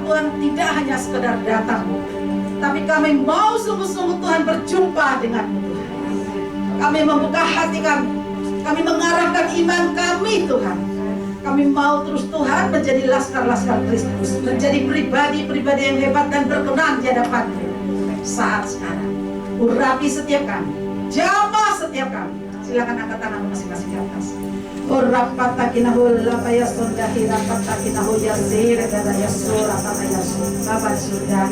Tuhan tidak hanya sekedar datang, tapi kami mau sungguh-sungguh Tuhan berjumpa dengan-Mu Tuhan. Kami membuka hati kami mengarahkan iman kami Tuhan. Kami mau terus Tuhan menjadi laskar-laskar Kristus, menjadi pribadi-pribadi yang hebat dan berkenan di hadapan-Mu saat sekarang. Urapi setiap kami, jamah setiap kami. Silakan angkat tangan masing-masing ke atas. Urapatakinahul lapaya sondahira patakinahu yasir gadaya surah pataya surah. Bapak sudah,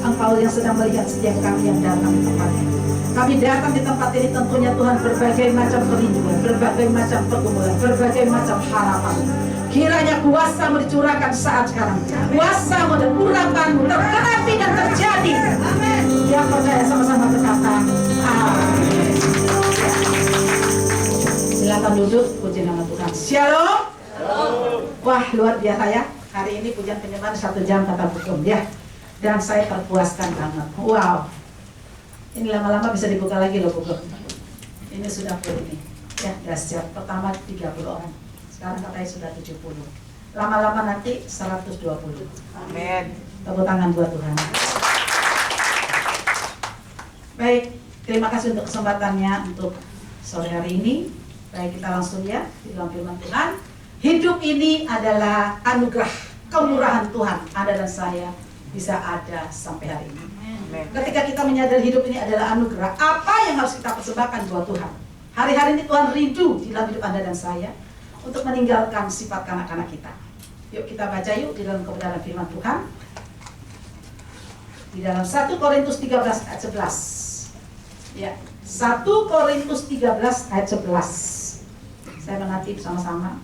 Engkau yang sedang melihat setiap kami yang datang di tempat ini. Kami datang di tempat ini tentunya Tuhan berbagai macam kerinduan, berbagai macam pergumulan, berbagai macam harapan. Kiranya kuasa-Mu dicurahkan saat sekarang. Kuasa-Mu dan urapan-Mu tergenapi dan terjadi. Amin. Yang percaya sama-sama berkata, amin. Silakan duduk, puji nama Tuhan. Shalom. Wah, luar biasa ya. Hari ini pujian penyembahan 1 jam kata hukum ya. Dan saya terpuaskan banget. Wow. Ini lama-lama bisa dibuka lagi loh buku. Ini sudah full ini. Ya, dahsyat. Pertama 30 orang. Sekarang katanya sudah 70. Lama-lama nanti 120. Amin. Tepuk tangan buat Tuhan. Baik, terima kasih untuk kesempatannya untuk sore hari ini. Baik, kita langsung ya di dalam firman Tuhan. Hidup ini adalah anugerah, kemurahan Tuhan. Anda dan saya bisa ada sampai hari ini. Ketika kita menyadari hidup ini adalah anugerah, apa yang harus kita persembahkan buat Tuhan? Hari-hari ini Tuhan rindu di dalam hidup Anda dan saya untuk meninggalkan sifat kanak-kanak kita. Yuk kita baca yuk di dalam kebenaran firman Tuhan. Di dalam 1 Korintus 13 ayat 11. Ya, 1 Korintus 13 ayat 11. Saya mengerti bersama-sama.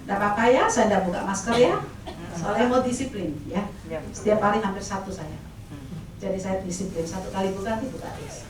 Tidak apa-apa ya, saya tidak buka masker ya. Soalnya mau disiplin ya. Setiap hari hampir satu saya. Jadi saya disiplin, 1 kali buka nanti buka terus.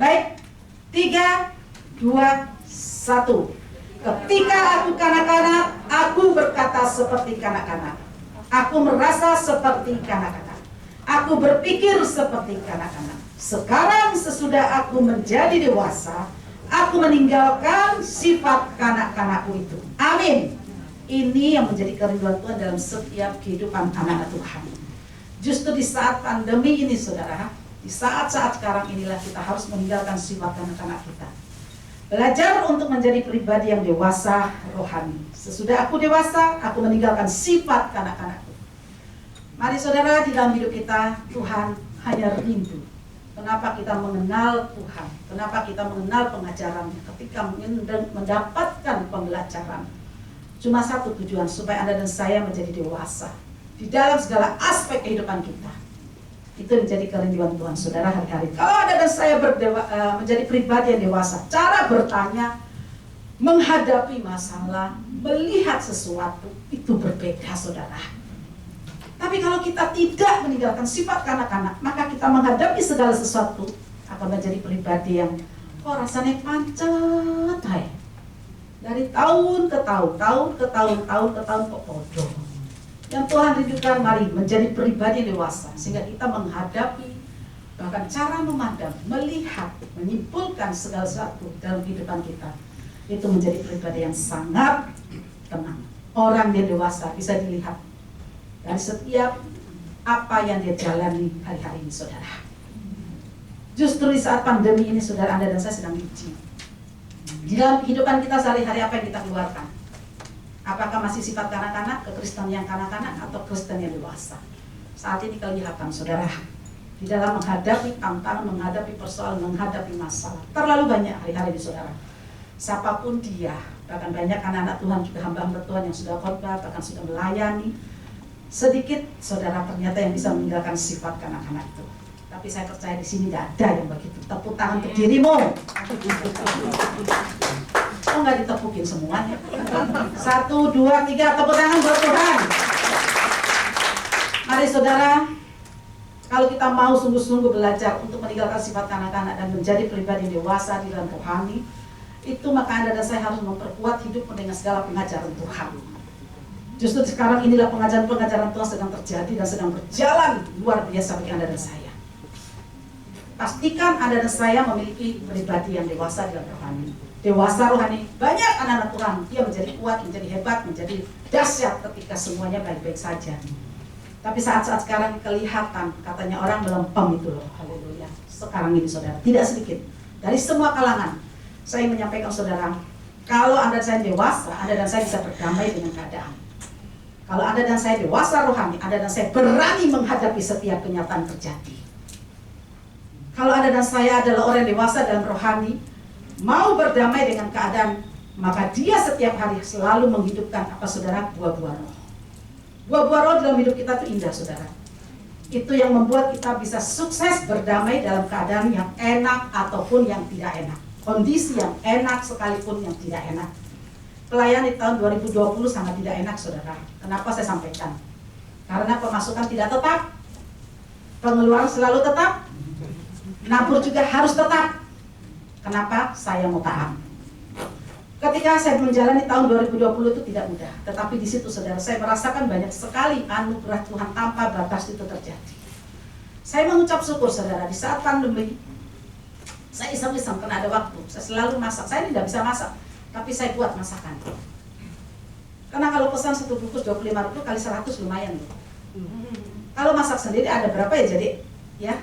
Baik, 3, 2, 1. Ketika aku kanak-kanak, aku berkata seperti kanak-kanak. Aku merasa seperti kanak-kanak. Aku berpikir seperti kanak-kanak. Sekarang sesudah aku menjadi dewasa, aku meninggalkan sifat kanak-kanakku itu. Amin. Ini yang menjadi kerinduan Tuhan dalam setiap kehidupan anak-anak Tuhan. Justru di saat pandemi ini saudara, di saat-saat sekarang inilah kita harus meninggalkan sifat kanak-kanak kita. Belajar untuk menjadi pribadi yang dewasa rohani. Sesudah aku dewasa, aku meninggalkan sifat kanak-kanakku. Mari saudara, di dalam hidup kita Tuhan hanya rindu. Kenapa kita mengenal Tuhan? Kenapa kita mengenal pengajarannya? Ketika mendapatkan pembelajaran, cuma satu tujuan, supaya Anda dan saya menjadi dewasa di dalam segala aspek kehidupan kita. Itu menjadi kerinduan Tuhan saudara hari-hari. Kalau Anda dan saya menjadi pribadi yang dewasa, cara bertanya, menghadapi masalah, melihat sesuatu, itu berbeda saudara. Tapi kalau kita tidak meninggalkan sifat kanak-kanak, maka kita menghadapi segala sesuatu akan menjadi pribadi yang rasanya pancet, hai. Dari tahun ke tahun kok bodoh. Yang Tuhan rindukan, mari menjadi pribadi dewasa sehingga kita menghadapi, bahkan cara memandang, melihat, menyimpulkan segala sesuatu dalam kehidupan kita itu menjadi pribadi yang sangat tenang. Orang yang dewasa bisa dilihat dari setiap apa yang dia jalani hari-hari ini saudara. Justru di saat pandemi ini saudara, Anda dan saya sedang diuji. Di dalam kehidupan kita sehari-hari apa yang kita keluarkan? Apakah masih sifat kanak-kanak, kekristenan yang kanak-kanak, atau Kristen yang dewasa? Saat ini kelihatan saudara, di dalam menghadapi tantangan, menghadapi persoalan, menghadapi masalah, terlalu banyak hari-hari ini saudara. Siapapun dia, bahkan banyak anak-anak Tuhan, juga hamba-hamba Tuhan yang sudah khotbah, bahkan sudah melayani. Sedikit saudara ternyata yang bisa meninggalkan sifat kanak-kanak itu. Tapi saya percaya di sini tidak ada yang begitu. Tepuk tangan untuk dirimu. Oh, nggak ditepukin semuanya. 1, 2, 3, tepuk tangan buat Tuhan. Mari saudara, kalau kita mau sungguh-sungguh belajar untuk meninggalkan sifat kanak-kanak dan menjadi pribadi dewasa di dalam rohani, itu maka Anda dan saya harus memperkuat hidup dengan segala pengajaran Tuhan. Justru sekarang inilah pengajaran-pengajaran Tuhan sedang terjadi dan sedang berjalan luar biasa bagi Anda dan saya. pastikan Anda dan saya memiliki pribadi yang dewasa dalam rohani. Dewasa rohani, banyak anak-anak Tuhan, dia menjadi kuat, menjadi hebat, menjadi dahsyat ketika semuanya baik-baik saja. Tapi saat-saat sekarang kelihatan, katanya orang melempem itu loh, haleluya. Sekarang ini saudara, tidak sedikit, dari semua kalangan, saya menyampaikan saudara, kalau Anda dan saya dewasa, Anda dan saya bisa berdamai dengan keadaan. Kalau Anda dan saya dewasa rohani, Anda dan saya berani menghadapi setiap kenyataan terjadi. Kalau Anda dan saya adalah orang dewasa dalam rohani, mau berdamai dengan keadaan, maka dia setiap hari selalu menghidupkan apa saudara? Buah-buah roh. Buah-buah roh dalam hidup kita itu indah saudara. Itu yang membuat kita bisa sukses berdamai dalam keadaan yang enak ataupun yang tidak enak. Kondisi yang enak sekalipun yang tidak enak. Pelayan di tahun 2020 sangat tidak enak saudara. Kenapa saya sampaikan? Karena pemasukan tidak tetap, pengeluaran selalu tetap, nabur juga harus tetap. Kenapa? Saya mau tahan. Ketika saya menjalani tahun 2020 itu tidak mudah, tetapi di situ saudara saya merasakan banyak sekali anugerah Tuhan tanpa batas itu terjadi. Saya mengucap syukur saudara, di saat pandemi saya iseng-iseng karena ada waktu, saya selalu masak. Saya tidak bisa masak, tapi saya buat masakan. Karena kalau pesan satu bungkus 25 ribu kali 100 lumayan loh. Kalau masak sendiri ada berapa ya jadi ya.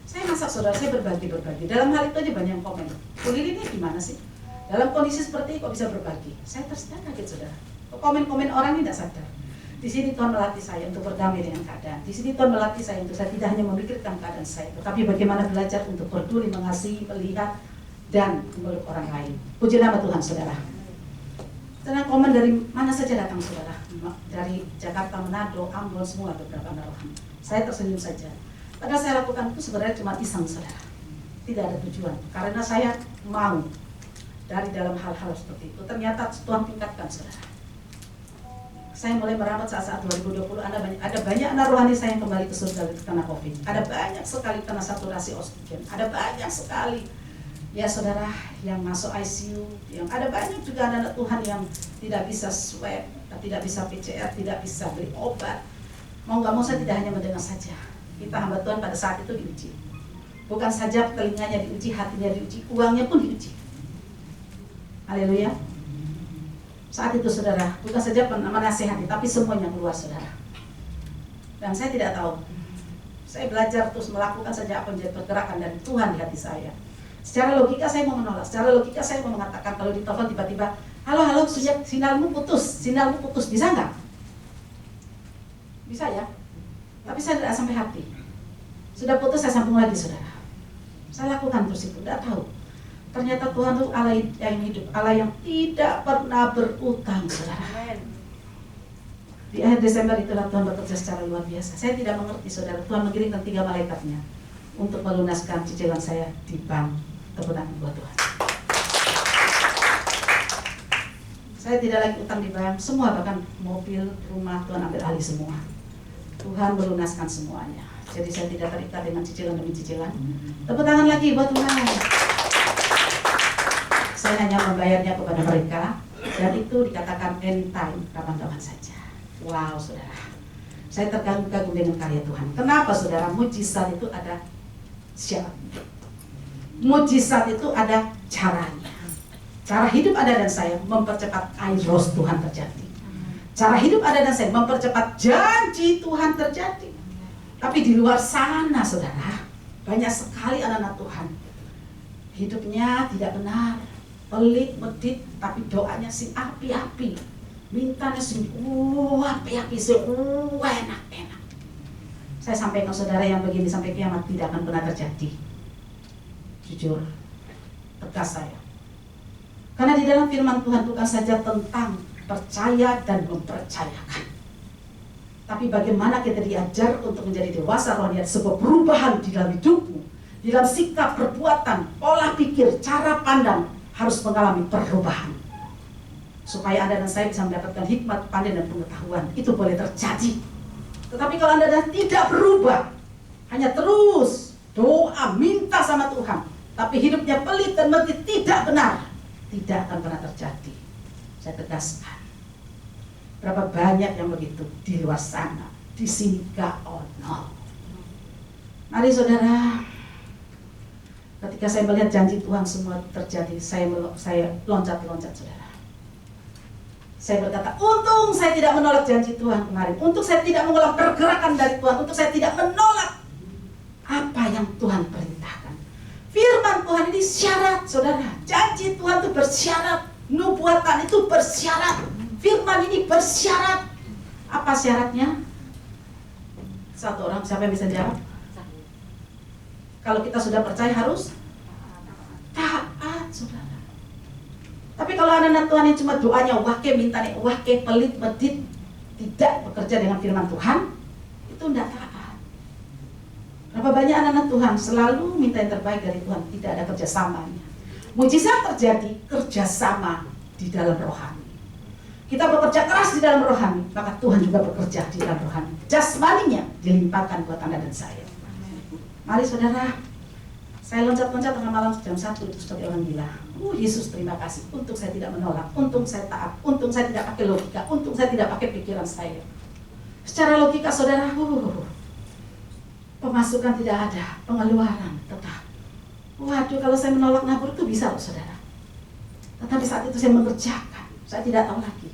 Saya masak saudara, saya berbagi. Dalam hal itu aja banyak yang komen. Kulili ini gimana sih? Dalam kondisi seperti ini kok bisa berbagi? Saya terus kaget saudara. Komen-komen orang ini tidak sadar. Di sini Tuhan melatih saya untuk berdamai dengan keadaan. Di sini Tuhan melatih saya untuk saya tidak hanya memikirkan keadaan saya, tetapi bagaimana belajar untuk peduli, mengasihi, melihat, dan memeluk orang lain. Puji nama Tuhan saudara. Karena komen dari mana saja datang saudara. Dari Jakarta, Manado, Ambon, semua beberapa rohani. Saya tersenyum saja. Padahal saya lakukan itu sebenarnya cuma iseng saudara. Tidak ada tujuan. Karena saya mau dari dalam hal-hal seperti itu. Ternyata Tuhan tingkatkan saudara. Saya mulai merawat saat-saat 2020. Ada banyak anak rohani saya yang kembali ke surga karena COVID. Ada banyak sekali kena saturasi oksigen. Ada banyak sekali ya saudara yang masuk ICU. Yang ada banyak juga anak Tuhan yang tidak bisa swab, tidak bisa PCR, tidak bisa beli obat. Mau nggak mau saya tidak hanya mendengar saja. Kita hamba Tuhan pada saat itu diuji. Bukan saja telinganya diuji, hatinya diuji, uangnya pun diuji. Haleluya. Saat itu saudara, bukan saja menasihati, tapi semuanya keluar saudara. Dan saya tidak tahu. Saya belajar terus melakukan saja apa yang menjadi pergerakan dari Tuhan di hati saya. Secara logika saya mau menolak, secara logika saya mau mengatakan kalau ditelepon tiba-tiba, halo, sinyalmu putus, bisa nggak? Bisa ya? Tapi saya tidak sampai hati. Sudah putus saya sambung lagi saudara. Saya lakukan terus itu, tidak tahu. Ternyata Tuhan itu Allah yang hidup, Allah yang tidak pernah berutang saudara. Di akhir Desember itulah Tuhan bekerja secara luar biasa. Saya tidak mengerti saudara, Tuhan mengirimkan 3 malaikatnya untuk melunaskan cicilan saya di bank kebenaran buat Tuhan. Saya tidak lagi utang di bank, semua bahkan mobil, rumah Tuhan ambil alih semua. Tuhan melunaskan semuanya. Jadi saya tidak terikat dengan cicilan demi cicilan. Tepuk tangan lagi buat Tuhan. Saya hanya membayarnya kepada mereka, dan itu dikatakan anytime, kapan-kapan saja. Wow saudara, saya terkagum-kagum dengan karya Tuhan. Kenapa saudara? Mujizat itu ada syaratnya. Mujizat itu ada caranya. Cara hidup Anda dan saya mempercepat kairos Tuhan terjadi. Cara hidup Anda dan saya mempercepat janji Tuhan terjadi. Tapi di luar sana saudara, banyak sekali anak-anak Tuhan hidupnya tidak benar, pelit, medit, tapi doanya sih api-api, mintanya sih api-api, sih enak-enak. Saya sampaikan saudara yang begini sampai kiamat tidak akan pernah terjadi. Jujur, tegas saya. Karena di dalam firman Tuhan bukan saja tentang percaya dan mempercayakan, tapi bagaimana kita diajar untuk menjadi dewasa rohani, sebuah perubahan di dalam hidupmu, di dalam sikap, perbuatan, pola pikir, cara pandang harus mengalami perubahan. Supaya Anda dan saya bisa mendapatkan hikmat, pandai, dan pengetahuan. Itu boleh terjadi. Tetapi kalau Anda dan tidak berubah, hanya terus doa, minta sama Tuhan, tapi hidupnya pelit dan medit, tidak benar, tidak akan pernah terjadi. Saya tegaskan. Berapa banyak yang begitu di luar sana, di sini gak ono. Mari saudara, Ketika saya melihat janji Tuhan semua terjadi, saya loncat-loncat, saudara. Saya berkata, untung saya tidak menolak janji Tuhan kemarin. Untung saya tidak menolak pergerakan dari Tuhan. Untung saya tidak menolak apa yang Tuhan perintahkan. Firman Tuhan ini syarat, saudara. Janji Tuhan itu bersyarat. Nubuatan itu bersyarat. Firman ini bersyarat. Apa syaratnya? Satu orang, siapa yang bisa jawab? Kalau kita sudah percaya harus taat, saudara. Tapi kalau anak-anak Tuhan yang cuma doanya wahke, mintanya wahke, pelit, medit, tidak bekerja dengan firman Tuhan, itu tidak taat. Berapa banyak anak-anak Tuhan selalu minta yang terbaik dari Tuhan, tidak ada kerjasamanya. Mujizat terjadi, kerjasama di dalam rohani. Kita bekerja keras di dalam rohani, maka Tuhan juga bekerja di dalam rohani. Jasmaninya dilimpahkan buat Anda dan saya. Mari saudara, saya loncat-loncat tengah malam jam 1 itu seperti orang gila. Yesus terima kasih, untung saya tidak menolak, untung saya taat, untung saya tidak pakai logika, untung saya tidak pakai pikiran saya. Secara logika saudara, pemasukan tidak ada, pengeluaran tetap. Waduh, kalau saya menolak nabur itu bisa loh saudara. Tetapi saat itu saya mengerjakan, saya tidak tahu lagi.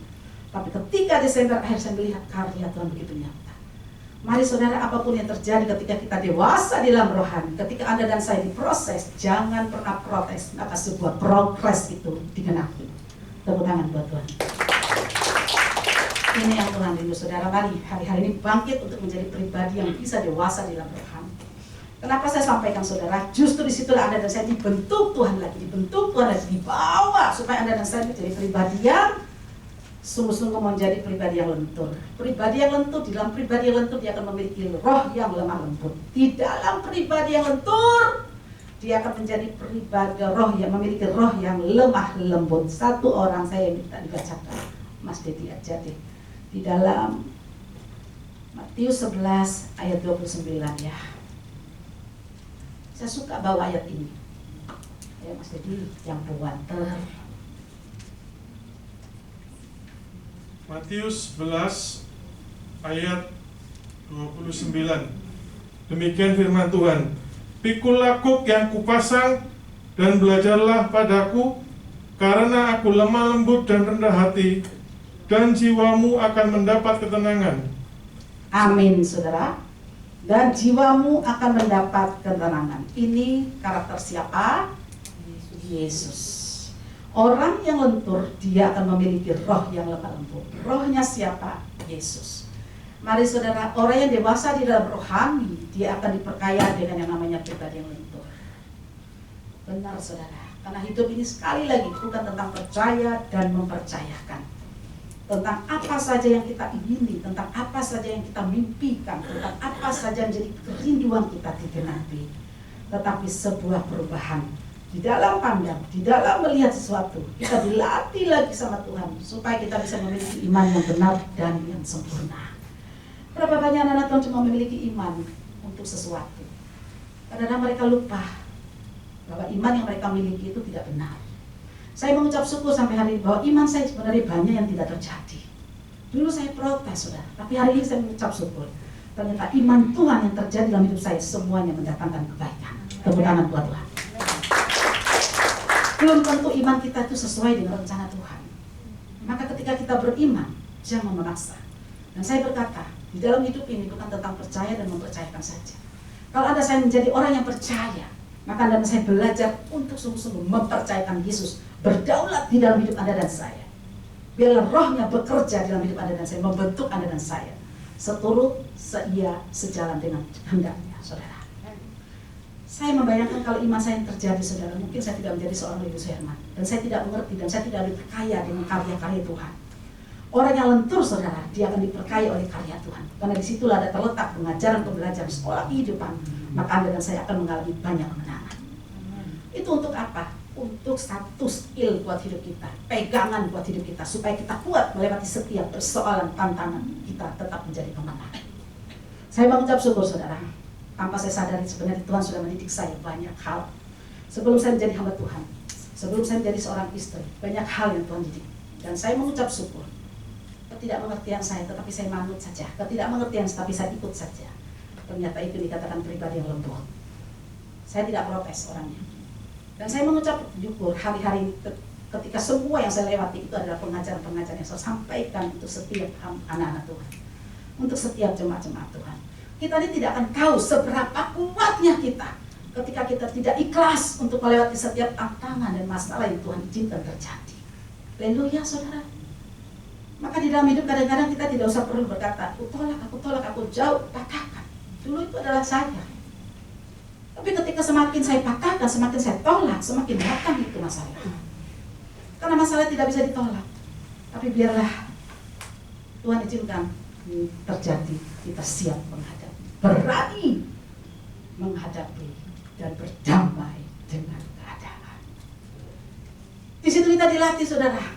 Tapi ketika Desember akhir saya melihat karya Tuhan begitu nyata. Mari saudara, apapun yang terjadi ketika kita dewasa di dalam rohani, ketika Anda dan saya diproses, jangan pernah protes, maka sebuah progres itu digenapi. Tepuk tangan buat Tuhan. Ini yang Tuhan rindu saudara. Mari hari-hari ini bangkit untuk menjadi pribadi yang bisa dewasa di dalam rohani. Kenapa saya sampaikan saudara? Justru disitulah Anda dan saya dibentuk Tuhan lagi, dibawa supaya Anda dan saya menjadi pribadi yang sungguh-sungguh menjadi pribadi yang lentur. Pribadi yang lentur, di dalam pribadi yang lentur dia akan memiliki roh yang lemah lembut. Di dalam pribadi yang lentur dia akan menjadi pribadi roh yang memiliki roh yang lemah lembut. Satu orang saya minta dibacakan, Mas Dedi aja deh, di dalam Matius 11 ayat 29 ya. Saya suka bawa ayat ini. Ya Mas Dedi yang puanter. Matius 11 ayat 29. Demikian firman Tuhan. Pikulah kuk yang kupasang dan belajarlah padaku, karena aku lemah lembut dan rendah hati, dan jiwamu akan mendapat ketenangan. Amin saudara. Dan jiwamu akan mendapat ketenangan. Ini karakter siapa? Yesus. Orang yang lentur, dia akan memiliki roh yang lemah lembut. Rohnya siapa? Yesus. Mari saudara, orang yang dewasa di dalam rohani, dia akan diperkaya dengan yang namanya pribadi yang lentur. Benar saudara, karena hidup ini sekali lagi bukan tentang percaya dan mempercayakan. Tentang apa saja yang kita ingini, tentang apa saja yang kita mimpikan, tentang apa saja yang menjadi kerinduan kita digenapi. Tetapi sebuah perubahan. Di dalam pandang, di dalam melihat sesuatu, kita dilatih lagi sama Tuhan supaya kita bisa memiliki iman yang benar dan yang sempurna. Berapa banyak anak-anak Tuhan cuma memiliki iman untuk sesuatu. Kadang-kadang mereka lupa bahwa iman yang mereka miliki itu tidak benar. Saya mengucap syukur sampai hari ini bahwa iman saya sebenarnya banyak yang tidak terjadi. Dulu saya protes saudara, tapi hari ini saya mengucap syukur. Ternyata iman Tuhan yang terjadi dalam hidup saya semuanya mendatangkan kebaikan. Tepuk tangan buat Tuhan. Belum tentu iman kita itu sesuai dengan rencana Tuhan. Maka ketika kita beriman, jangan memaksa. Dan saya berkata, di dalam hidup ini bukan tentang percaya dan mempercayakan saja. Kalau Anda saya menjadi orang yang percaya, maka Anda dan saya belajar untuk sungguh-sungguh mempercayakan Yesus berdaulat di dalam hidup Anda dan saya. Biarlah rohnya bekerja dalam hidup Anda dan saya, membentuk Anda dan saya seturut, seia, sejalan dengan kehendaknya, saudara. Saya membayangkan kalau iman saya yang terjadi, saudara, mungkin saya tidak menjadi seorang Lewi Herman, dan saya tidak mengerti, dan saya tidak diperkaya dengan karya-karya Tuhan. Orang yang lentur, saudara, dia akan diperkaya oleh karya Tuhan, karena disitulah ada terletak pengajaran, pembelajaran, sekolah kehidupan, maka Anda dan saya akan mengalami banyak kemenangan. Itu untuk apa? Untuk satu skill buat hidup kita, pegangan buat hidup kita, supaya kita kuat melewati setiap persoalan, tantangan, kita tetap menjadi pemenang. Saya mengucap syukur, saudara. Tanpa saya sadari sebenarnya Tuhan sudah mendidik saya banyak hal. Sebelum saya menjadi hamba Tuhan, sebelum saya menjadi seorang istri, banyak hal yang Tuhan didik. Dan saya mengucap syukur. Ketidakmengertian saya, tetapi saya manut saja. Ketidakmengertian, tetapi saya ikut saja. Ternyata itu dikatakan pribadi yang lembut. Saya tidak protes orangnya. Dan saya mengucap syukur hari-hari ketika semua yang saya lewati itu adalah pengajaran-pengajaran yang saya sampaikan untuk setiap anak-anak Tuhan, untuk setiap jemaat-jemaat Tuhan. Kita ini tidak akan tahu seberapa kuatnya kita ketika kita tidak ikhlas untuk melewati setiap tantangan dan masalah yang Tuhan izinkan terjadi. Haleluya, saudara. Maka di dalam hidup kadang-kadang kita tidak usah perlu berkata, aku tolak, aku jauh, katakan. Dulu itu adalah saya. Tapi ketika semakin saya patahkan, semakin saya tolak, semakin datang itu masalah. Karena masalah tidak bisa ditolak. Tapi biarlah Tuhan izinkan terjadi, kita siap menghadapi, berani menghadapi dan berdamai dengan keadaan. Di situ kita dilatih, saudara,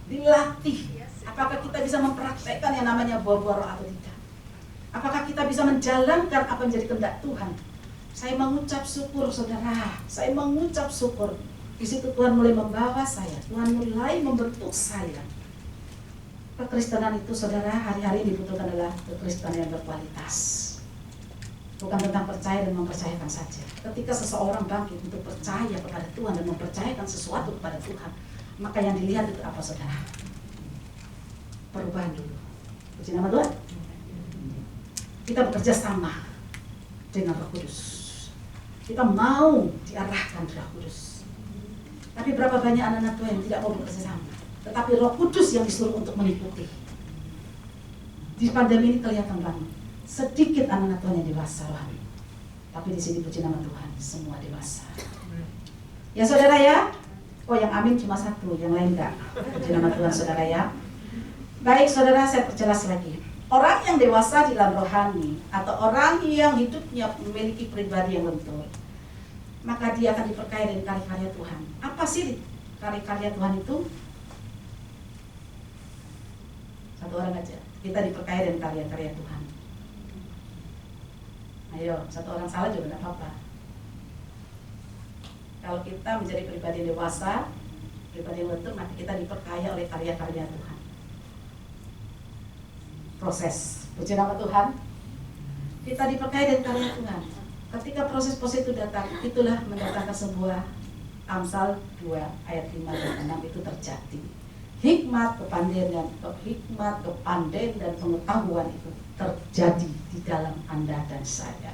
dilatih. Apakah kita bisa mempraktekkan yang namanya buah-buah roh atau tidak? Apakah kita bisa menjalankan apa yang menjadi kehendak Tuhan? Saya mengucap syukur, saudara. Saya mengucap syukur. Di situ Tuhan mulai membawa saya. Tuhan mulai membentuk saya. Kekristenan itu, saudara, hari-hari dibutuhkan adalah kekristenan yang berkualitas. Bukan tentang percaya dan mempercayakan saja. Ketika seseorang bangkit untuk percaya kepada Tuhan dan mempercayakan sesuatu kepada Tuhan, maka yang dilihat itu apa, saudara? Perubahan dulu. Puji nama Tuhan. Kita bekerja sama dengan Roh Kudus. Kita mau diarahkan Roh Kudus. Tapi berapa banyak anak-anak Tuhan yang tidak mau bekerja sama, tetapi Roh Kudus yang disuruh untuk mengikuti. Di pandemi ini kelihatan banget sedikit anak-anak Tuhan yang dewasa rohani. Tapi di sini puji nama Tuhan, semua dewasa. Ya saudara ya. Oh, yang amin cuma satu, yang lain enggak. Puji nama Tuhan, saudara ya. Baik saudara, saya perjelas lagi. Orang yang dewasa di dalam rohani atau orang yang hidupnya memiliki pribadi yang lentur, maka dia akan diperkaya dengan karya-karya Tuhan. Apa sih karya-karya Tuhan itu? Satu orang aja. Kita diperkaya dengan karya-karya Tuhan. Ayo, satu orang salah juga tidak apa-apa. Kalau kita menjadi pribadi dewasa, pribadi yang lentur, maka kita diperkaya oleh karya-karya Tuhan. Proses, puji nama Tuhan. Kita diperkaya dengan karya Tuhan. Ketika proses-proses itu datang, itulah mendatangkan sebuah Amsal 2 ayat 5 dan 6 itu terjadi. Hikmat, kepandaian dan pengetahuan itu terjadi di dalam Anda dan saya.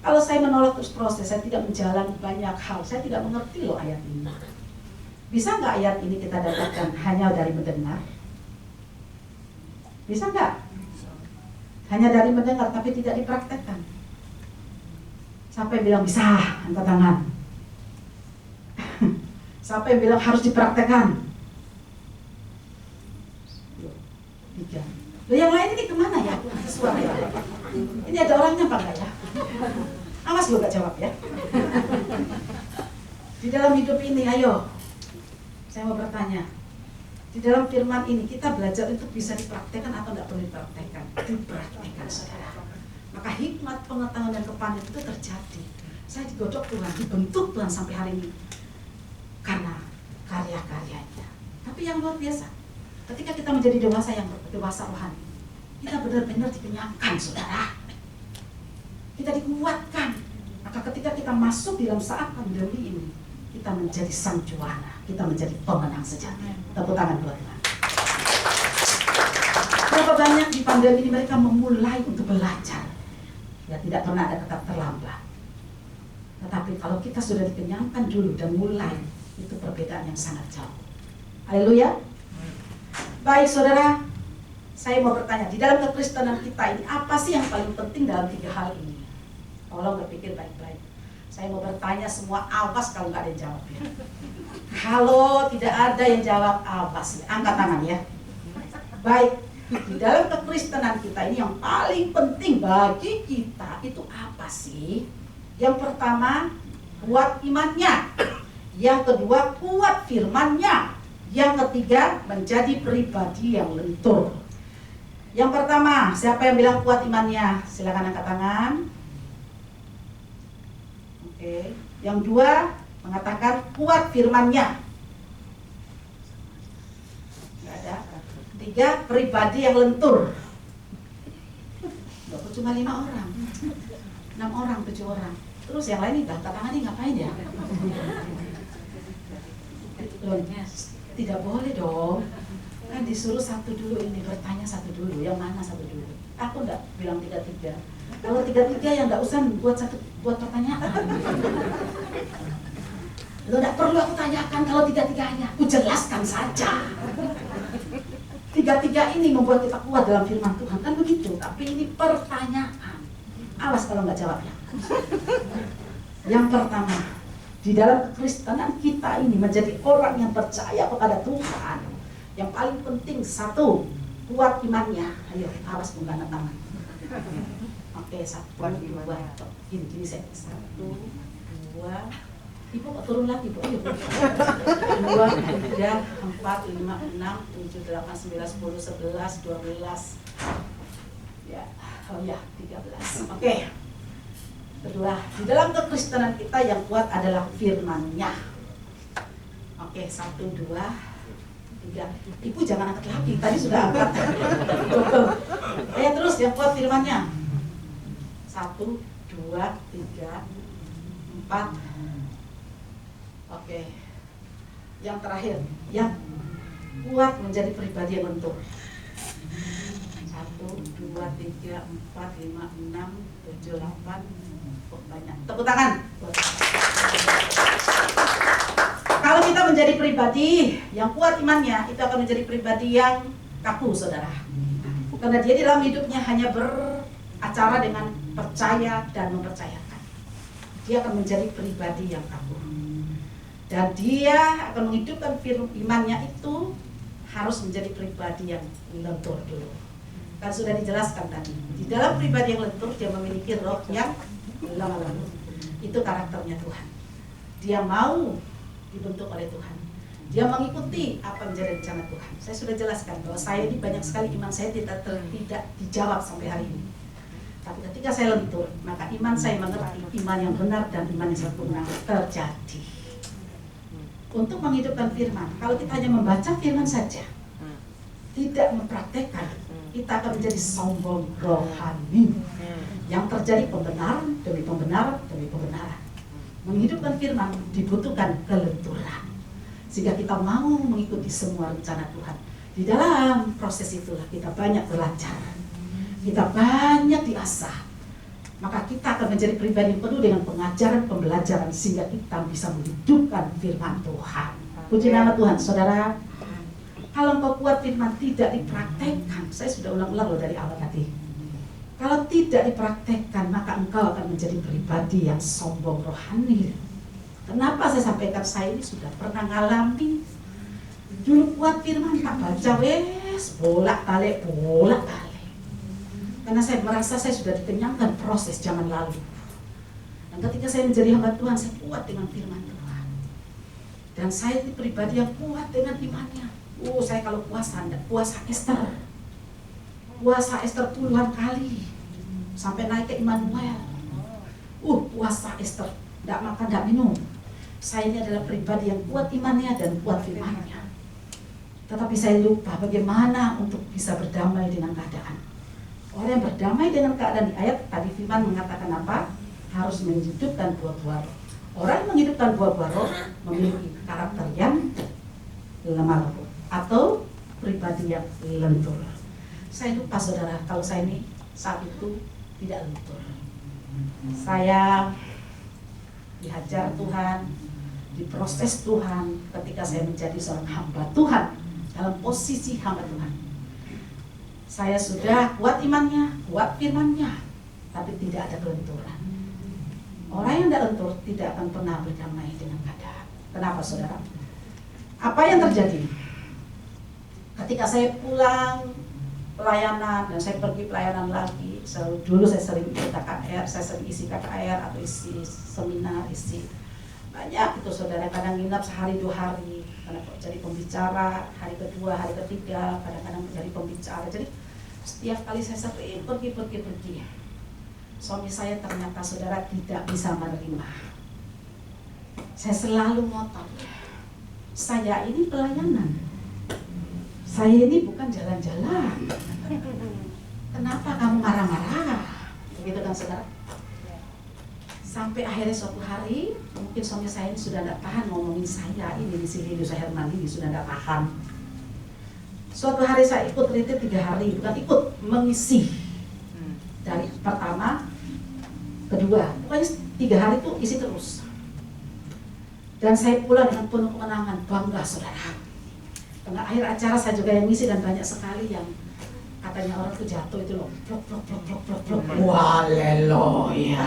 Kalau saya menolak terus proses, saya tidak menjalani banyak hal, saya tidak mengerti loh ayat ini. Bisa nggak ayat ini kita dapatkan hanya dari mendengar? Bisa nggak? Hanya dari mendengar tapi tidak dipraktekkan. Siapa yang bilang bisa? Angkat tangan. Siapa yang bilang harus dipraktekkan? 3. Loh, yang lain ini kemana ya? Suara ya? Ini ada orangnya apa enggak ya? Awas lo gak jawab ya. Di dalam hidup ini, ayo, saya mau bertanya. Di dalam firman ini kita belajar itu bisa dipraktekkan atau tidak perlu dipraktekkan? Dipraktekkan, saudara. Maka hikmat, pengetahuan dan kepandaian itu terjadi. Saya digodok Tuhan, dibentuk Tuhan sampai hari ini karena karya-karyanya. Tapi yang luar biasa, ketika kita menjadi dewasa yang dewasa rohani, kita benar-benar dikenyangkan, saudara. Kita dikuatkan. Maka ketika kita masuk dalam saat pandemi ini, kita menjadi sang juara, kita menjadi pemenang sejati. Tepuk tangan buat Tuhan. Berapa banyak di pandemi ini mereka memulai untuk belajar. Ya, tidak pernah ada kata terlambat. Tetapi kalau kita sudah dikenyangkan dulu dan mulai, itu perbedaan yang sangat jauh. Haleluya. Baik saudara, saya mau bertanya, di dalam kekristenan kita ini, apa sih yang paling penting dalam 3 hal ini? Tolong berpikir baik-baik. Saya mau bertanya semua, awas kalau nggak ada yang jawab ya. Kalau tidak ada yang jawab, awas ya. Angkat tangan ya. Baik, di dalam kekristenan kita ini yang paling penting bagi kita itu apa sih? Yang pertama, kuat imannya. Yang kedua, kuat firmannya. Yang ketiga, menjadi pribadi yang lentur. Yang pertama, siapa yang bilang kuat imannya? Silakan angkat tangan. Oke. Yang dua, mengatakan kuat firmannya. Nggak ada. 3, pribadi yang lentur. Bapak cuma 5 orang, 6 orang, 7 orang. Terus yang lain ini angkat tangan ini ngapain ya? Loh, tidak boleh dong. Kan disuruh satu dulu, ini bertanya satu dulu, yang mana satu dulu. Aku enggak bilang tiga-tiga. Kalau tiga-tiga yang enggak usah buat pertanyaan. Lo enggak perlu aku tanyakan kalau tiga-tiganya, aku jelaskan saja. Tiga-tiga ini membuat kita kuat dalam firman Tuhan, kan begitu. Tapi ini pertanyaan. Awas kalau nggak jawabnya. Yang pertama, di dalam kekristenan kita ini menjadi orang yang percaya kepada Tuhan. Yang paling penting satu, kuat imannya. Ayo, awas penggana tangan. Oke, satu, dua. Gini saya. Satu, dua. Ibu kok turun lagi, Bu? Ayo, Bu. 2, 3, 4, 5, 6, 7, 8, 9, 10, 11, 12. Ya, oh ya, 13. Oke. Kedua, di dalam kekristenan kita yang kuat adalah firman-Nya. Oke, 1, 2, 3. Ibu jangan angkat lagi, tadi sudah angkat. Terus yang kuat firman-Nya. 1, 2, 3, 4. Oke, yang terakhir, yang kuat menjadi pribadi yang lentur. 1, 2, 3, 4, 5, 6, 7, 8. Oh, banyak. Tepuk tangan. Kalau kita menjadi pribadi yang kuat imannya, itu akan menjadi pribadi yang kaku, saudara. Karena dia di dalam hidupnya hanya beracara dengan percaya dan mempercayakan. Dia akan menjadi pribadi yang kaku. Dan dia akan menghidupkan imannya itu harus menjadi pribadi yang lentur dulu. Kan sudah dijelaskan tadi. Di dalam pribadi yang lentur dia memiliki roh yang lemah lembut. Itu karakternya Tuhan. Dia mau dibentuk oleh Tuhan. Dia mengikuti apa menjadi rencana Tuhan. Saya sudah jelaskan bahwa saya ini banyak sekali iman saya tidak dijawab sampai hari ini. Tapi ketika saya lentur, maka iman saya mengerti iman yang benar dan iman yang sempurna terjadi. Untuk menghidupkan firman, kalau kita hanya membaca firman saja, tidak mempraktekkan, kita akan menjadi sombong rohani. Yang terjadi pembenaran demi pembenaran demi pembenaran. Menghidupkan firman dibutuhkan kelenturan, sehingga kita mau mengikuti semua rencana Tuhan. Di dalam proses itulah kita banyak belajar, kita banyak diasah. Maka kita akan menjadi pribadi yang penuh dengan pengajaran, pembelajaran, sehingga kita bisa menghidupkan firman Tuhan. Puji nama Tuhan, saudara. Kalau engkau kuat firman tidak dipraktekkan, saya sudah ulang-ulang loh dari awal tadi. Kalau tidak dipraktekkan, maka engkau akan menjadi pribadi yang sombong rohani. Kenapa saya sampaikan? Saya ini sudah pernah ngalami. Dulu kuat firman, tak baca, bolak-balik. Karena saya merasa saya sudah dikenyangkan proses zaman lalu. Dan ketika saya menjadi hamba Tuhan, saya kuat dengan firman Tuhan. Dan saya ini pribadi yang kuat dengan imannya. Saya kalau puasa Ester. Puasa Ester puluhan kali. Sampai naik ke Immanuel. Puasa Ester. Tidak makan, tidak minum. Saya ini adalah pribadi yang kuat imannya dan kuat firmannya. Tetapi saya lupa bagaimana untuk bisa berdamai dengan keadaan. Orang yang berdamai dengan keadaan di ayat tadi firman mengatakan apa? Harus menghidupkan buah-buah roh. Orang yang menghidupkan buah-buah roh memiliki karakter yang lemah lembut atau pribadi yang lentur. Saya lupa saudara, kalau saya ini saat itu tidak lentur. Saya dihajar Tuhan, diproses Tuhan ketika saya menjadi seorang hamba Tuhan dalam posisi hamba Tuhan. Saya sudah kuat imannya, kuat firmannya, tapi tidak ada kelenturan. Orang yang tidak lentur tidak akan pernah berdamai dengan keadaan. Kenapa saudara? Apa yang terjadi? Ketika saya pulang pelayanan dan saya pergi pelayanan lagi, dulu saya sering ikut KKR, saya sering isi KKR atau isi seminar, isi banyak itu saudara. Kadang nginap sehari 2 hari, kadang jadi pembicara, hari kedua, hari ketiga, kadang-kadang menjadi pembicara. Jadi setiap kali saya sering pergi. Suami saya ternyata saudara tidak bisa menerima. Saya selalu ngotot. Saya ini pelayanan. Saya ini bukan jalan-jalan. Kenapa kamu marah-marah? Begitu kan saudara? Sampai akhirnya suatu hari, mungkin suami saya ini sudah tidak tahan ngomongin saya ini di sini, di Herman ini sudah tidak tahan. Suatu hari saya ikut retreat 3 hari, bukan ikut, mengisi. Dari pertama, kedua, pokoknya 3 hari itu isi terus. Dan saya pulang dengan penuh kemenangan, bangga saudara. Karena akhir acara saya juga yang ngisi dan banyak sekali yang katanya orang itu jatuh itu loh, plok plok plok plok plok plok. Haleluya.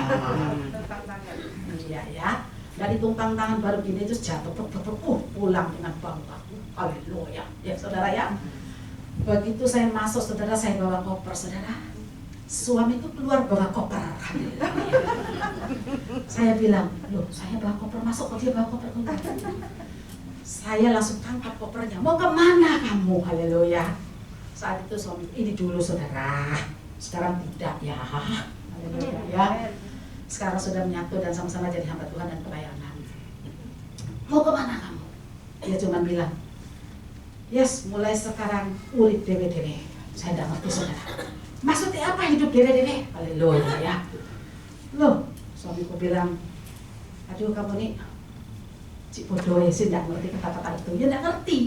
Iya ya. Dari tumpang tangan baru gini terus jatuh plok plok plok. Pulang dengan bangga. Haleluya. Ya saudara ya. Begitu saya masuk saudara, saya bawa koper saudara. Suami itu keluar bawa koper. Saya bilang, loh saya bawa koper masuk kok dia bawa koper keluar. Saya langsung tangkap kopernya. Mau kemana kamu? Haleluya. Saat itu suami, ini dulu saudara, sekarang tidak ya. Haleluya ya. Sekarang sudah menyatu dan sama-sama jadi hamba Tuhan dan pelayanan. Mau kemana kamu? Dia cuma bilang, yes, mulai sekarang urip dewe-dewe. Saya tidak ngerti saudara. Maksudnya apa hidup dewe-dewe? Haleluya ya. Loh, suamiku bilang, aduh kamu nih cik bodoh ya sih, tidak ngerti kata-kata itu. Ya tidak ngerti.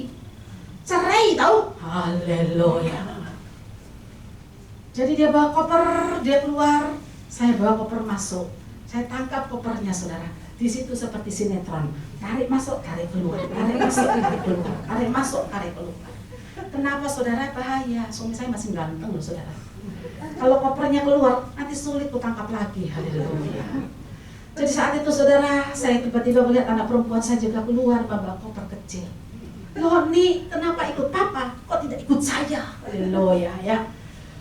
Cerai tahu? Haleluya. Jadi dia bawa koper, dia keluar, saya bawa koper masuk. Saya tangkap kopernya saudara. Di situ seperti sinetron, tarik masuk, tarik keluar, tarik masuk, tarik keluar, tarik masuk, tarik keluar. Kenapa saudara? Bahaya. Suami saya masih ganteng loh saudara. Kalau kopernya keluar, nanti sulit kutangkap lagi. Haleluya. Jadi saat itu saudara, saya tiba-tiba melihat anak perempuan saya juga keluar bawa koper kecil. Loh nih, kenapa ikut papa? Kok tidak ikut saya? Haleluya ya.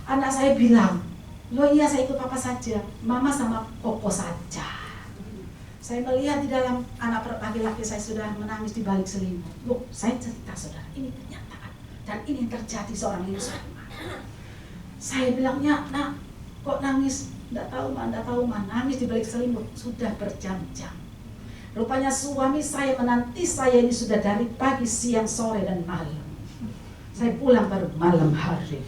Anak saya bilang, loh iya saya ikut papa saja, mama sama koko saja. Saya melihat di dalam anak laki-laki saya sudah menangis di balik selimut. Loh, saya cerita saudara, ini kenyataan. Dan ini terjadi seorang ibu sama. Saya bilangnya, nak, kok nangis? Tidak tahu mah, nangis di balik selimut. Sudah berjam-jam. Rupanya suami saya menanti saya ini sudah dari pagi, siang, sore, dan malam. Saya pulang baru malam hari.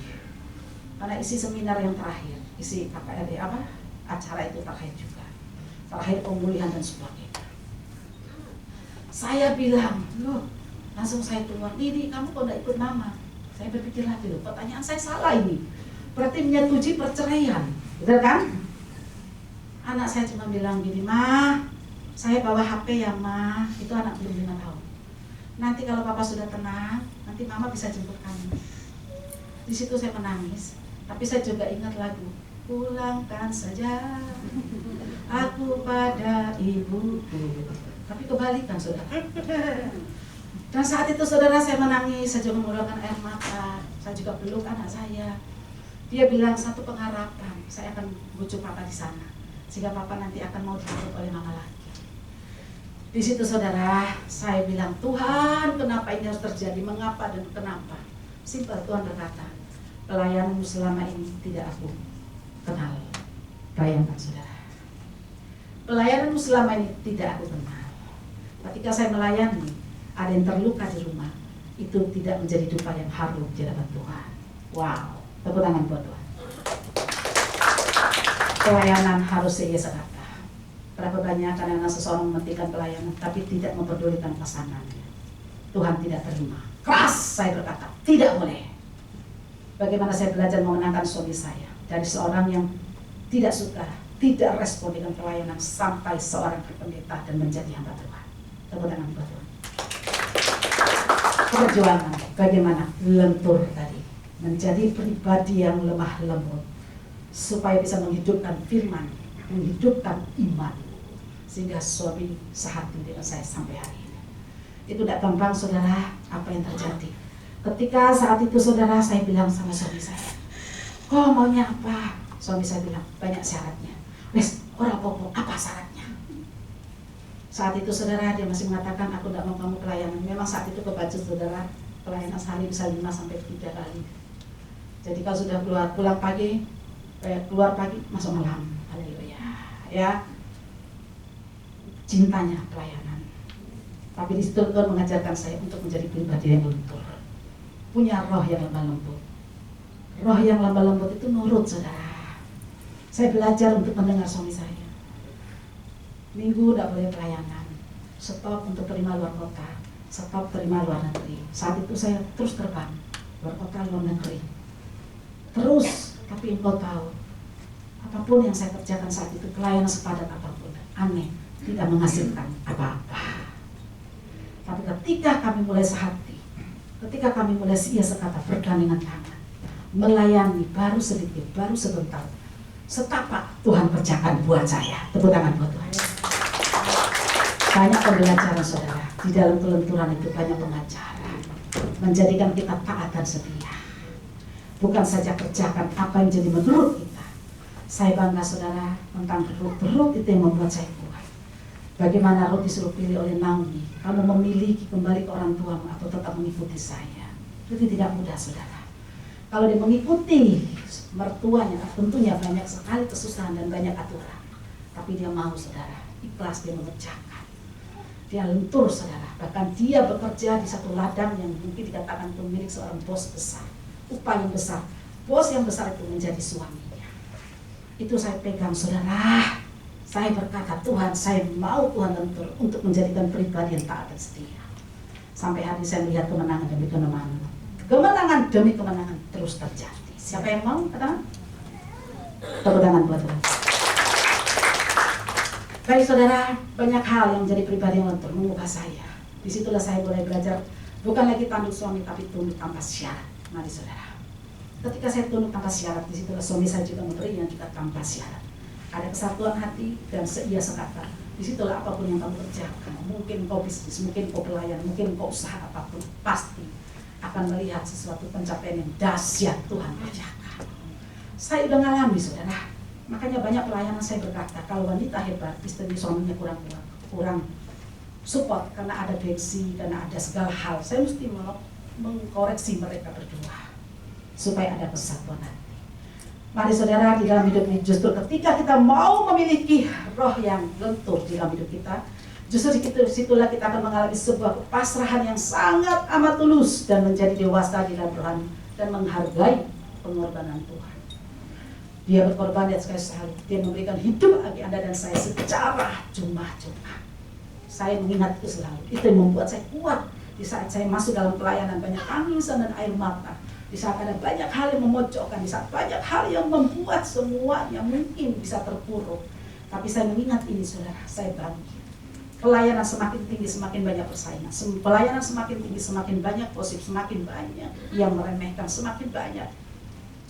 Karena isi seminar yang terakhir, isi KPRD acara itu terakhir juga. Terakhir pemulihan dan sebagainya. Saya bilang, loh, langsung saya keluar, ini kamu kok tidak ikut mama? Saya berpikir lagi, loh, pertanyaan saya salah ini. Berarti menyetujui perceraian, betul kan? Anak saya cuma bilang gini, Ma, saya bawa HP ya Ma, itu anak belum 5 tahun. Nanti kalau papa sudah tenang, nanti mama bisa jemput kamu. Di situ saya menangis, tapi saya juga ingat lagu, pulangkan saja aku pada ibuku. Tapi kebalikan saudara. Dan saat itu saudara saya menangis, saya juga mengeluarkan air mata, saya juga peluk anak saya. Dia bilang satu pengharapan, saya akan bujuk papa di sana, sehingga papa nanti akan mau dijemput oleh mama lagi. Di situ saudara, saya bilang, Tuhan kenapa ini harus terjadi, mengapa dan kenapa? Simpel, Tuhan berkata, pelayananmu selama ini tidak aku kenal. Bayangkan saudara, pelayananmu selama ini tidak aku kenal. Ketika saya melayani, ada yang terluka di rumah, itu tidak menjadi duka yang harum di hadapan Tuhan. Wow, tepuk tangan buat Tuhan. Pelayanan harus seia sekata. Berapa banyak karena seseorang mementingkan pelayanan tapi tidak memperdulikan pesanannya. Tuhan tidak terima. Keras saya berkata, tidak boleh. Bagaimana saya belajar memenangkan suami saya dari seorang yang tidak suka, tidak respon dengan pelayanan sampai seorang berpendeta dan menjadi hamba Tuhan. Tepuk tangan buat Tuhan. Perjuangan bagaimana lentur tadi menjadi pribadi yang lemah lembut supaya bisa menghidupkan firman, menghidupkan iman, sehingga suami sehati dengan saya sampai hari ini. Itu tidak gampang saudara, apa yang terjadi. Ketika saat itu saudara, saya bilang sama suami saya, kok maunya apa? Suami saya bilang, banyak syaratnya. Wes, orang pokok, apa syaratnya? Saat itu saudara, dia masih mengatakan, aku tidak mau kamu pelayanan. Memang saat itu kebaca saudara, pelayanan sehari bisa 5 sampai 3 kali. Jadi kalau sudah pulang pagi, keluar pagi, masuk malam. Haleluya. Ya, cintanya pelayanan. Tapi di situ Tuhan mengajarkan saya untuk menjadi pribadi yang lentur, punya roh yang lemah lembut. Roh yang lemah lembut itu nurut saudara. Saya belajar untuk mendengar suami saya. Minggu tidak boleh pelayanan, stop untuk terima luar kota, stop terima luar negeri. Saat itu saya terus terbang luar kota, luar negeri terus. Tapi engkau tahu, apapun yang saya kerjakan saat itu, pelayanan sepadat apapun, aneh, tidak menghasilkan apa-apa. Tapi ketika kami mulai sehati, ketika kami mulai ia sekata bergandengan tangan, melayani baru sedikit, baru sebentar, setapak Tuhan kerjakan buat saya. Tepuk tangan buat Tuhan. Banyak pembelajaran saudara, di dalam kelenturan itu banyak pengajaran, menjadikan kita taat dan setia. Bukan saja kerjakan apa yang jadi menurut kita. Saya bangga saudara tentang Rut itu yang membuat saya kuat. Bagaimana Rut disuruh pilih oleh Naomi, kamu memiliki kembali ke orang tuamu atau tetap mengikuti saya. Itu tidak mudah saudara. Kalau dia mengikuti mertuanya, tentunya banyak sekali kesusahan dan banyak aturan. Tapi dia mau saudara, ikhlas dia mengerjakan. Dia lentur saudara, bahkan dia bekerja di satu ladang yang mungkin dikatakan pemilik seorang bos besar, upah yang besar. Bos yang besar itu menjadi suaminya. Itu saya pegang saudara. Saya berkata, Tuhan, saya mau Tuhan lentur untuk menjadikan pribadi yang taat dan setia. Sampai hari saya melihat kemenangan demi kemenangan. Kemenangan demi kemenangan terus terjadi. Siapa yang mau katakan? Tepuk tangan buat Tuhan. Baik saudara, banyak hal yang menjadi pribadi yang lentur mengubah saya. Disitulah saya mulai belajar, bukan lagi tunduk suami, tapi tunduk tanpa syarat. Mari saudara, ketika saya tunduk tanpa syarat, disitulah suami saya juga memberi yang juga tanpa syarat. Ada kesatuan hati dan seia sekata. Disitulah apapun yang kamu kerjakan, mungkin kau bisnis, mungkin kau pelayan, mungkin kau usaha apapun, pasti akan melihat sesuatu pencapaian yang dahsyat Tuhan kerjakan. Saya udah ngalami saudara. Makanya banyak pelayanan saya berkata, kalau wanita hebat, istri suaminya kurang kuat, kurang support karena ada gengsi, karena ada segala hal. Saya mesti mengkoreksi mereka berdua supaya ada kesatuan hati. Mari saudara, di dalam hidup ini justru ketika kita mau memiliki roh yang lentur di dalam hidup kita, justru situlah kita akan mengalami sebuah kepasrahan yang sangat amat tulus dan menjadi dewasa di dalam Tuhan dan menghargai pengorbanan Tuhan. Dia berkorban di atas kayu salib. Dia memberikan hidup bagi Anda dan saya secara cuma-cuma. Saya mengingat itu selalu. Itu yang membuat saya kuat. Di saat saya masuk dalam pelayanan, banyak tangisan dan air mata. Di saat ada banyak hal yang memojokkan. Di saat banyak hal yang membuat semuanya mungkin bisa terpuruk. Tapi saya mengingat ini saudara, saya bangkit. Pelayanan semakin tinggi, semakin banyak persaingan. Pelayanan semakin tinggi, semakin banyak gosip, semakin banyak yang meremehkan, semakin banyak.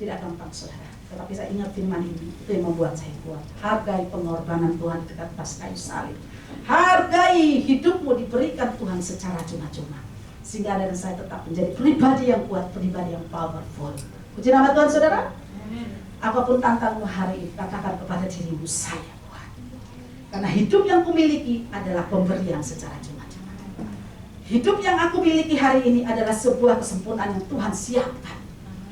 Tidak gampang saudara. Tetapi saya ingat firman ini, itu yang membuat saya kuat. Hargai pengorbanan Tuhan di atas kayu salib. Hargai hidupmu diberikan Tuhan secara cuma-cuma. Sehingga Anda dan saya tetap menjadi pribadi yang kuat, pribadi yang powerful. Puji nama Tuhan saudara. Apapun tantanganmu hari ini, katakan kepada dirimu, saya kuat. Karena hidup yang kumiliki adalah pemberian secara cuma-cuma. Hidup yang aku miliki hari ini adalah sebuah kesempurnaan yang Tuhan siapkan.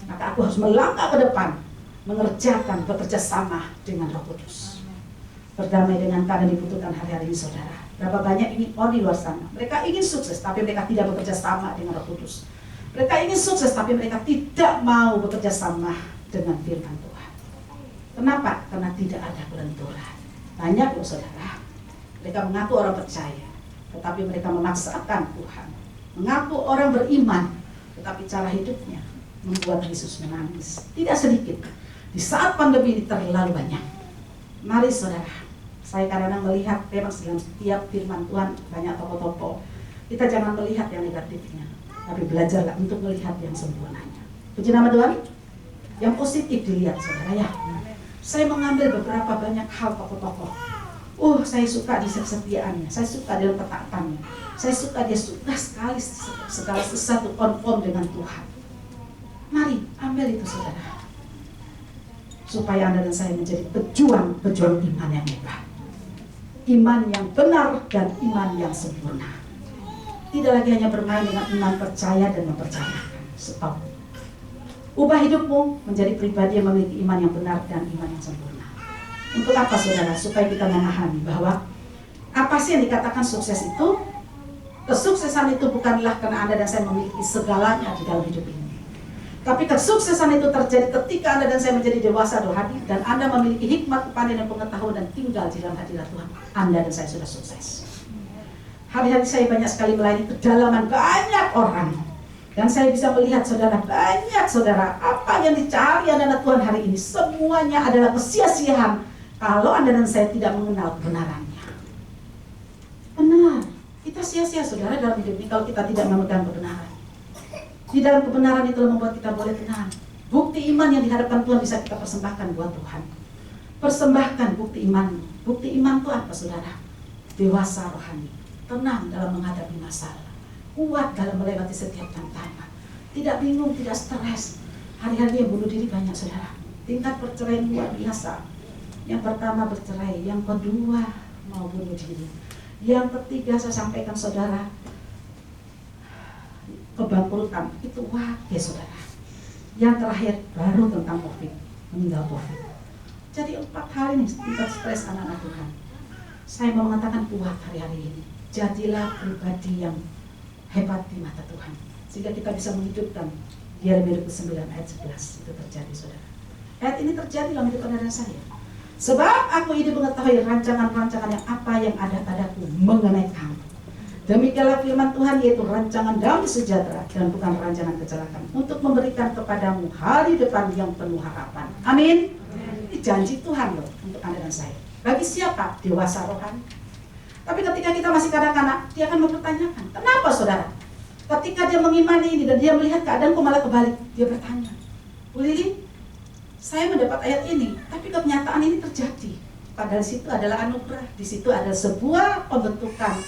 Maka aku harus melangkah ke depan, mengerjakan, bekerja sama dengan Roh Kudus. Berdamai dengan keadaan dibutuhkan hari-hari ini saudara. Berapa banyak ini orang di luar sana, mereka ingin sukses tapi mereka tidak bekerja sama dengan Roh Kudus. Mereka ingin sukses tapi mereka tidak mau bekerja sama dengan firman Tuhan. Kenapa? Karena tidak ada kelenturan. Banyak loh saudara, mereka mengaku orang percaya tetapi mereka memaksakan Tuhan. Mengaku orang beriman tetapi cara hidupnya membuat Yesus menangis. Tidak sedikit. Di saat pandemi ini terlalu banyak. Mari saudara, saya kadang-kadang melihat memang dalam setiap firman Tuhan banyak tokoh-tokoh. Kita jangan melihat yang negatifnya, tapi belajarlah untuk melihat yang sempurnanya. Puji nama Tuhan. Yang positif dilihat saudara ya. Saya mengambil beberapa banyak hal tokoh-tokoh. Saya suka di kesetiaannya, saya suka dalam ketaatannya, saya suka dia suka sekali segala sesuatu konform dengan Tuhan. Mari ambil itu saudara, supaya Anda dan saya menjadi pejuang iman yang hebat, iman yang benar dan iman yang sempurna. Tidak lagi hanya bermain dengan iman percaya dan mempercayakan. Stop. Ubah hidupmu menjadi pribadi yang memiliki iman yang benar dan iman yang sempurna. Untuk apa saudara? Supaya kita memahami bahwa apa sih yang dikatakan sukses itu? Kesuksesan itu bukanlah karena Anda dan saya memiliki segalanya di dalam hidup ini. Tapi kesuksesan itu terjadi ketika Anda dan saya menjadi dewasa rohani dan Anda memiliki hikmat, kepandaian, dan pengetahuan dan tinggal di dalam hadirat Tuhan. Anda dan saya sudah sukses. Hari-hari saya banyak sekali melayani kedalaman banyak orang. Dan saya bisa melihat saudara, banyak saudara, apa yang dicari anak Tuhan hari ini semuanya adalah kesia-siaan kalau Anda dan saya tidak mengenal kebenarannya. Benar, kita sia-sia saudara dalam hidup ini kalau kita tidak memegang kebenaran. Di dalam kebenaran itu membuat kita boleh tenang. Bukti iman yang dihadapkan Tuhan bisa kita persembahkan buat Tuhan. Persembahkan bukti iman. Bukti iman itu apa saudara? Dewasa rohani, tenang dalam menghadapi masalah, kuat dalam melewati setiap tantangan, tidak bingung, tidak stres. Hari-hari yang bunuh diri banyak saudara. Tingkat perceraian luar biasa. Yang pertama bercerai, yang kedua mau bunuh diri, yang ketiga saya sampaikan saudara, kebangkrutan itu wakil saudara. Yang terakhir baru tentang COVID, meninggal COVID. Jadi 4 hal ini tingkat stres anak-anak Tuhan. Saya mau mengatakan kuat hari-hari ini. Jadilah pribadi yang hebat di mata Tuhan, sehingga kita bisa menghidupkan Yeremia 9 ayat 11. Itu terjadi saudara. Ayat ini terjadi dalam hidup Anda dan saya. Sebab aku ini mengetahui rancangan-rancangan yang apa yang ada padaku mengenai kamu. Demikianlah firman Tuhan, yaitu rancangan damai sejahtera dan bukan rancangan kecelakaan, untuk memberikan kepadamu hari depan yang penuh harapan. Amin. Ini janji Tuhan loh untuk Anda dan saya. Bagi siapa? Dewasa rohani. Tapi ketika kita masih kanak-kanak, dia akan mempertanyakan, kenapa saudara? Ketika dia mengimani ini dan dia melihat keadaanku malah kebalik, dia bertanya, Bu Lili, saya mendapat ayat ini, tapi kenyataan ini terjadi. Padahal situ adalah anugerah, di situ ada sebuah pembentukan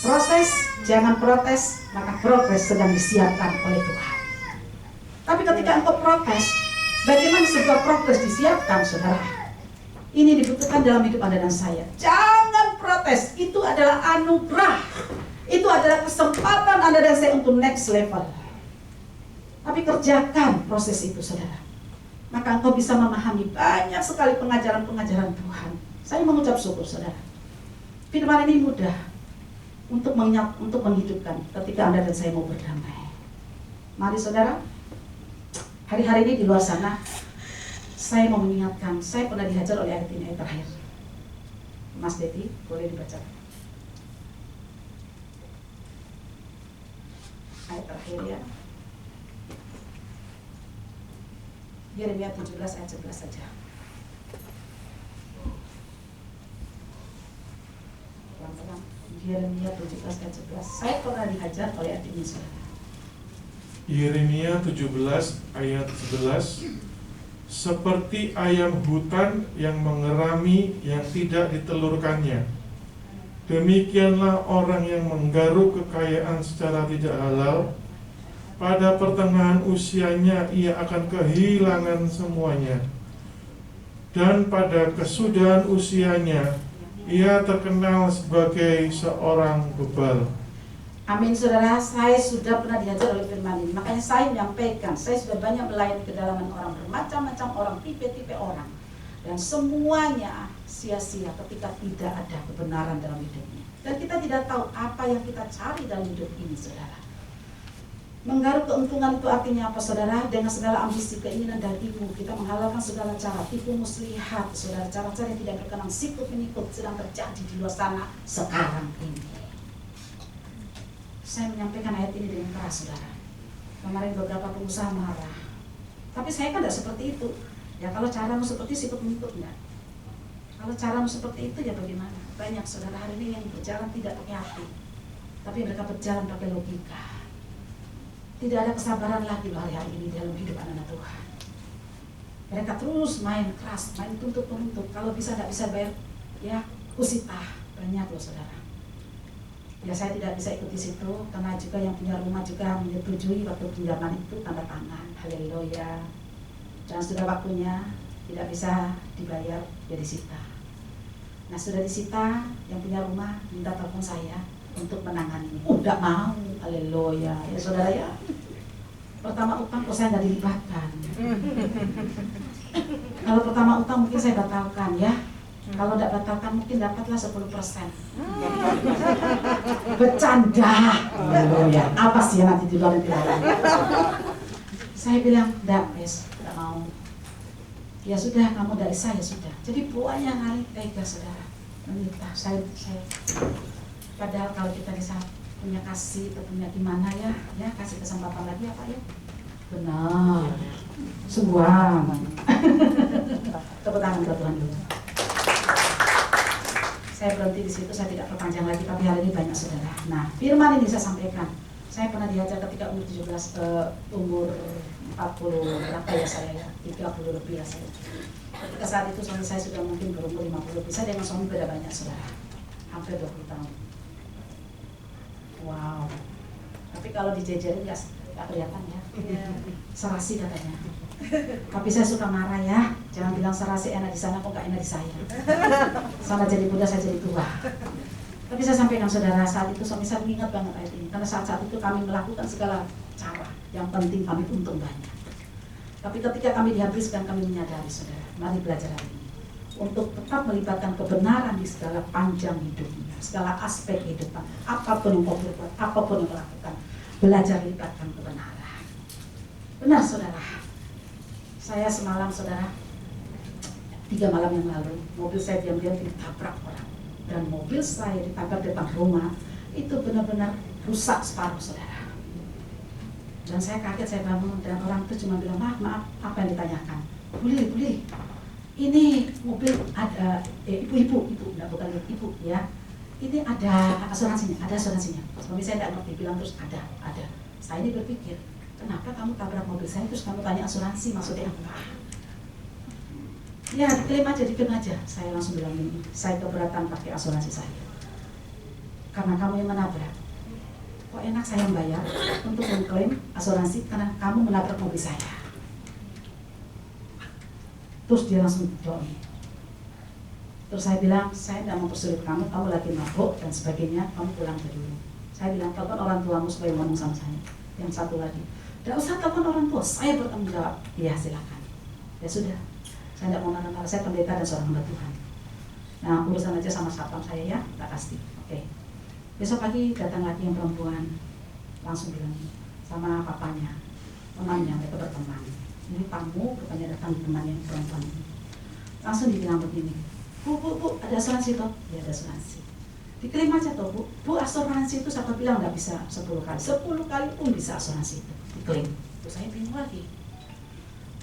proses. Jangan protes, maka progres sedang disiapkan oleh Tuhan. Tapi ketika engkau protes, bagaimana sebuah progres disiapkan saudara? Ini dibutuhkan dalam hidup Anda dan saya. Jangan protes, itu adalah anugerah. Itu adalah kesempatan Anda dan saya untuk next level. Tapi kerjakan proses itu saudara. Maka engkau bisa memahami banyak sekali pengajaran-pengajaran Tuhan. Saya mengucap syukur saudara. Firman ini mudah untuk menghidupkan ketika Anda dan saya mau berdamai. Mari saudara, hari-hari ini di luar sana, saya mau mengingatkan, saya pernah dihajar oleh ayat ini, ayat terakhir. Mas Dedi, boleh dibaca. Ayat terakhir ya. Yeremia 17 ayat 11 saja. Pelan-pelan. Yeremia 17 ayat 11. Saya pernah dihajar oleh ayat ini saudara. Yeremia 17 ayat 11. Seperti ayam hutan yang mengerami yang tidak ditelurkannya, demikianlah orang yang menggaruk kekayaan secara tidak halal. Pada pertengahan usianya ia akan kehilangan semuanya, dan pada kesudahan usianya ia terkenal sebagai seorang bebal. Amin saudara, saya sudah pernah diajar oleh firman ini. Makanya saya menyampaikan, saya sudah banyak melayani kedalaman orang, bermacam-macam orang, tipe-tipe orang. Dan semuanya sia-sia ketika tidak ada kebenaran dalam hidupnya. Dan kita tidak tahu apa yang kita cari dalam hidup ini saudara. Menggaruk keuntungan itu artinya apa saudara? Dengan segala ambisi, keinginan dagingmu, kita menghalalkan segala cara, tipu muslihat saudara. Cara-cara yang tidak berkenan, sikut menikut sedang terjadi di luar sana sekarang ini. Saya menyampaikan ayat ini dengan keras saudara. Kemarin beberapa pengusaha marah. Tapi saya kan tidak seperti itu. Ya kalau caramu seperti sikut menikut enggak. Kalau caramu seperti itu ya bagaimana? Banyak saudara hari ini yang berjalan tidak pakai hati, tapi mereka berjalan pakai logika. Tidak ada kesabaran lagi hari-hari ini dalam hidup anak-anak Tuhan. Mereka terus main keras, main tuntut-tuntut. Kalau bisa tidak bisa bayar, ya kusitah. Banyak loh saudara. Ya saya tidak bisa ikut di situ karena juga yang punya rumah juga menyetujui waktu pinjaman itu tanda tangan. Haleluya. Dan sudah waktunya tidak bisa dibayar, ya disita. Nah sudah disita, yang punya rumah minta telepon saya untuk menangani. Enggak mau. Haleluya. Ya saudara ya. Pertama utang kok saya nggak dilibatkan. Kalau pertama utang mungkin saya batalkan ya. Kalau tidak batalkan mungkin dapatlah 10%. Bercanda. Ya, apa sih nanti di luar negeri? Saya bilang, enggak, enggak mau. Ya sudah, kamu dari saya sudah. Jadi buahnya hari tega saudara, meminta saya. Padahal kalau kita bisa punya kasih atau punya gimana ya kasih kesempatan lagi apa ya? Benar, semua. Tepuk tangan buat Tuhan dulu. Saya berhenti di situ, saya tidak perpanjang lagi, tapi hari ini banyak saudara. Nah, firman ini saya sampaikan. Saya pernah diajar ketika umur 17 ke umur 40 berapa ya saya ya, 30 lebih ya saya. Ketika saat itu suami saya sudah mungkin berumur 50 lebih. Saya dengan suami beda banyak saudara, hampir 20 tahun. Wow. Tapi kalau dijejerin nggak kelihatan ya. Serasi katanya. Tapi saya suka marah ya. Jangan bilang serasi enak di sana kok nggak enak di saya. Sama jadi muda saya jadi tua. Tapi saya sampaikan saudara, saat itu suami saya mengingat banget ayat ini. Karena saat itu kami melakukan segala cara. Yang penting kami untung banyak. Tapi ketika kami dihabiskan, kami menyadari saudara, mari belajar hari ini. Untuk tetap melibatkan kebenaran di segala panjang hidupnya, segala aspek kehidupan, apapun yang kau berbuat, apapun yang kau lakukan, belajar libatkan kebenaran. Benar saudara, saya semalam saudara, 3 malam yang lalu, mobil saya diam-diam ditabrak orang, dan mobil saya ditabrak depan rumah, itu benar-benar rusak separuh saudara. Dan saya kaget, saya bangun, dan orang itu cuma bilang, maaf, apa yang ditanyakan? Boleh, ini mobil ada, ibu, enggak, bukan ibu ya, ini ada asuransinya. Suami saya tidak ngerti, bilang terus ada. Saya ini berpikir, kenapa kamu tabrak mobil saya, terus kamu tanya asuransi, maksudnya apa? Ya, diklaim aja. Saya langsung bilang ini, saya keberatan pakai asuransi saya. Karena kamu yang menabrak. Kok enak saya yang bayar untuk mengklaim asuransi karena kamu menabrak mobil saya. Terus dia langsung jawab. Terus saya bilang, saya tidak mempersulit kamu lagi mabuk dan sebagainya, kamu pulang ke dulu. Saya bilang, telepon orang tuamu supaya ngomong sama saya. Yang satu lagi, tidak usah telepon orang tua, saya bertanggung jawab. Iya silakan. Ya sudah, saya tidak mau marah-marah, saya pendeta dan seorang hamba Tuhan. Nah, urusan aja sama satpam saya ya, tak pasti. Oke. Besok pagi datang lagi yang perempuan, langsung bilang sama papanya, temannya, mereka berteman. Ini tamu, bukannya datang temannya yang perempuan ini. Langsung dibilang begini, Bu, ada asuransi toh? Ya ada asuransi. Diklaim aja toh Bu, asuransi itu siapa bilang nggak bisa 10 kali. 10 kali pun bisa asuransi itu, diklaim. Terus saya bingung lagi.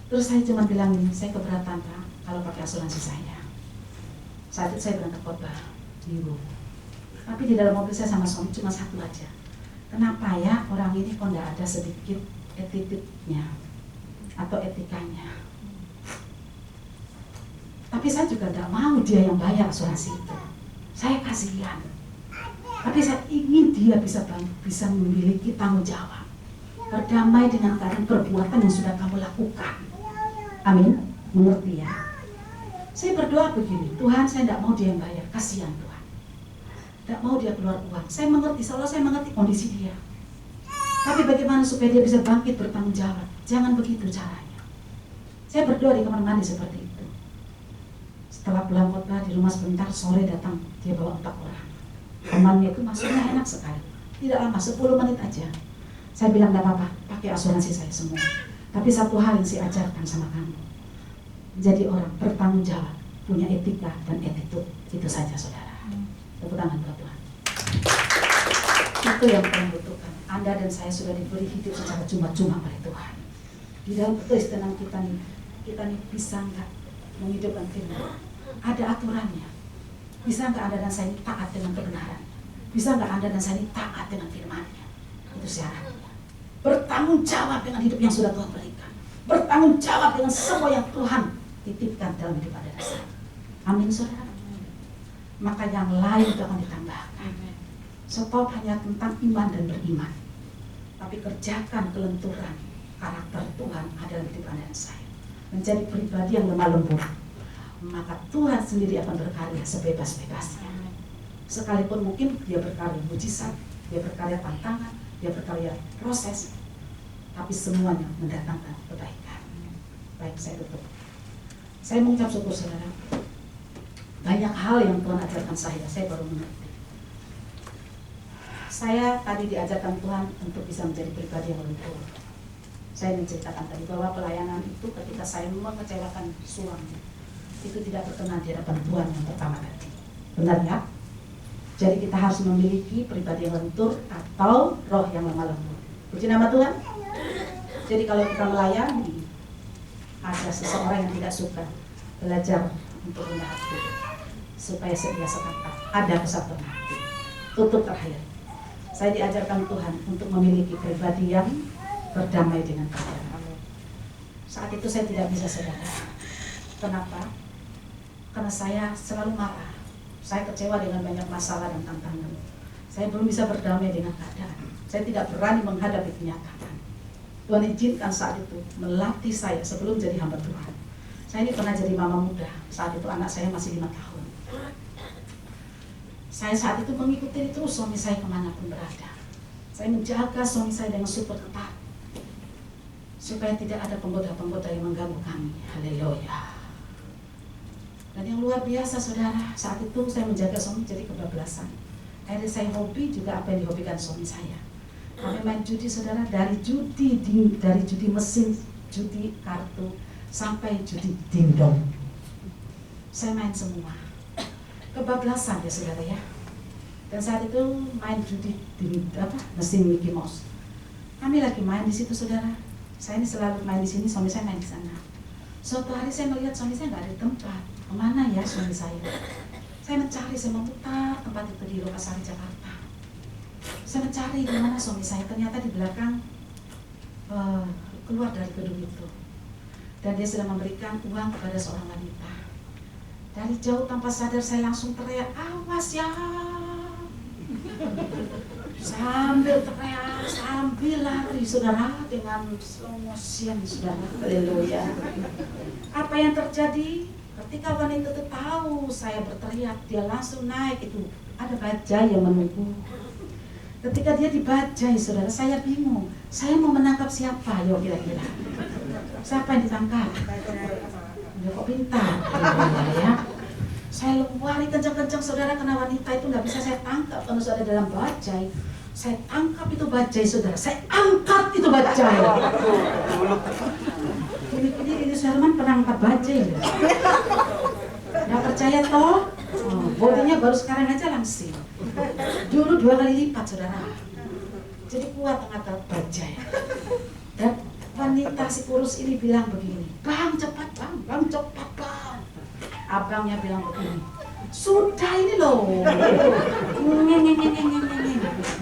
Terus saya cuma bilang ini, saya keberatan Pak, kalau pakai asuransi saya. Saat itu saya berangkat khotbah Minggu. Tapi di dalam mobil saya sama suami cuma satu aja. Kenapa ya orang ini kok nggak ada sedikit attitude-nya atau etikanya? Tapi saya juga tidak mau dia yang bayar asuransi itu. Saya kasihan. Tapi saya ingin dia bisa memiliki tanggung jawab, berdamai dengan keadaan perbuatan yang sudah kamu lakukan. Amin. Mengerti ya? Saya berdoa begini, Tuhan saya tidak mau dia yang bayar, kasihan Tuhan. Tidak mau dia keluar uang. Saya mengerti, seolah saya mengerti kondisi dia. Tapi bagaimana supaya dia bisa bangkit bertanggung jawab? Jangan begitu caranya. Saya berdoa di kamar mandi seperti itu. Setelah pulang khotbah di rumah sebentar, sore datang, dia bawa 4 orang. Temannya itu masuknya enak sekali. Tidak lama, 10 menit aja. Saya bilang, tidak apa-apa, pakai asuransi saya semua. Tapi satu hal yang saya ajarkan sama kamu. Jadi orang bertanggung jawab, punya etika dan attitude. Itu saja saudara. Tepuk tangan buat Tuhan. Itu yang kita butuhkan. Anda dan saya sudah diberi hidup secara cuma-cuma oleh Tuhan. Di dalam kekristenan kita nih bisa nggak menghidupkan firman? Ada aturannya. Bisa nggak Anda dan saya ini taat dengan kebenaran? Bisa nggak Anda dan saya ini taat dengan firman-Nya? Itu syaratnya. Bertanggung jawab dengan hidup yang sudah Tuhan berikan. Bertanggung jawab dengan semua yang Tuhan titipkan dalam hidup Anda dan saya. Amin saudara. Maka yang lain itu akan ditambahkan. Stop hanya tentang iman dan beriman, tapi kerjakan kelenturan karakter Tuhan ada dalam hidup Anda dan saya. Menjadi pribadi yang lemah lembut, maka Tuhan sendiri akan berkarya sebebas-bebasnya. Sekalipun mungkin dia berkarya mujizat, dia berkarya tantangan, dia berkarya proses, tapi semuanya mendatangkan kebaikan. Baik, saya tutup. Saya mengucap syukur saudara. Banyak hal yang Tuhan ajarkan saya baru mengerti. Saya tadi diajarkan Tuhan untuk bisa menjadi pribadi yang lentur. Saya menceritakan tadi bahwa pelayanan itu ketika saya mengecewakan suami itu tidak berkenan di hadapan Tuhan yang pertama tadi. Benar ya? Jadi kita harus memiliki pribadi yang lentur atau roh yang lemah lembut. Puji nama Tuhan. Jadi kalau kita melayani, ada seseorang yang tidak suka, belajar untuk rendah hati supaya sebiasa kata ada kesatuan hati. Tutup terakhir, saya diajarkan Tuhan untuk memiliki pribadi yang berdamai dengan keadaan. Saat itu saya tidak bisa saudara. Kenapa? Karena saya selalu marah. Saya kecewa dengan banyak masalah dan tantangan. Saya belum bisa berdamai dengan keadaan. Saya tidak berani menghadapi kenyataan. Tuhan izinkan saat itu melatih saya sebelum jadi hamba Tuhan. Saya ini pernah jadi mama muda. Saat itu anak saya masih 5 tahun. Saya saat itu mengikuti terus suami saya kemanapun berada. Saya menjaga suami saya dengan super ketat, supaya tidak ada penggoda-penggoda yang mengganggu kami. Haleluya. Dan yang luar biasa saudara, saat itu saya menjaga suami jadi kebablasan. Akhirnya saya hobi juga apa yang dihobikan suami saya. Kami main judi saudara, dari judi mesin, judi kartu, sampai judi dingdong. Saya main semua. Kebablasan ya saudara ya. Dan saat itu main judi mesin Mickey Mouse. Kami lagi main di situ saudara. Saya ini selalu main di sini, suami saya main di sana. Suatu hari saya melihat suami saya nggak ada di tempat. Kemana ya suami saya? Saya mencari, saya memutar tempat itu di Lokasari Jakarta. Saya mencari di mana suami saya. Ternyata di belakang keluar dari gedung itu. Dan dia sedang memberikan uang kepada seorang wanita. Dari jauh tanpa sadar saya langsung teriak, awas ya. Sambil teriak, sambil lari saudara dengan slow motion saudara. Haleluya. Apa yang terjadi? Ketika wanita itu tahu saya berteriak, dia langsung naik. Itu ada bajai yang menunggu. Ketika dia dibajai saudara, saya bingung. Saya mau menangkap siapa? Yo kira-kira siapa yang ditangkap? Ya kok pintar ya. Saya lari kencang-kencang saudara, karena wanita itu nggak bisa saya tangkap karena sudah ada dalam bajai. Saya tangkap itu bajai saudara, saya angkat itu bajai. Ini Herman pernah angkat bajai ya? Nggak percaya toh? Bodinya baru sekarang aja langsing. Dulu 2 kali lipat saudara. Jadi kuat angkat bajai. Dan wanita si kurus ini bilang begini, bang cepat bang cepat bang. Abangnya bilang begini, sudah ini loh.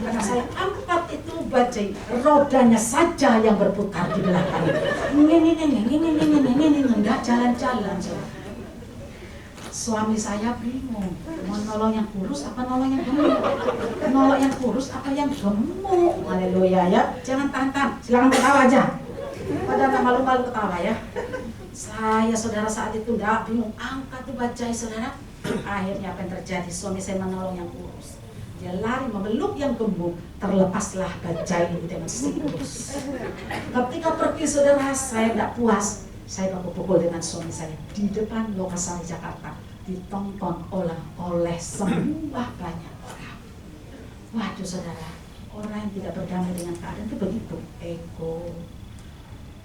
Karena saya angkat itu bajai, rodanya saja yang berputar di belakang. Nggak jalan-jalan. Suami saya bingung, mau nolong yang kurus apa nolong yang gemuk? Nolong yang kurus apa yang gemuk? Haleluya ya. Jangan tahan-tahan, silakan ketawa aja. Padahal nggak malu-malu ketawa ya. Saya saudara saat itu nggak bingung, angkat tuh bajai saudara. Akhirnya apa yang terjadi? Suami saya menolong yang kurus. Dia lari memeluk yang gemuk, terlepaslah bajai itu dengan si kurus. Ketika pergi saudara, saya nggak puas. Saya pukul dengan suami saya di depan Lokasari Jakarta, ditonton oleh semua banyak orang. Waduh saudara, orang yang tidak berdamai dengan keadaan itu begitu, ego,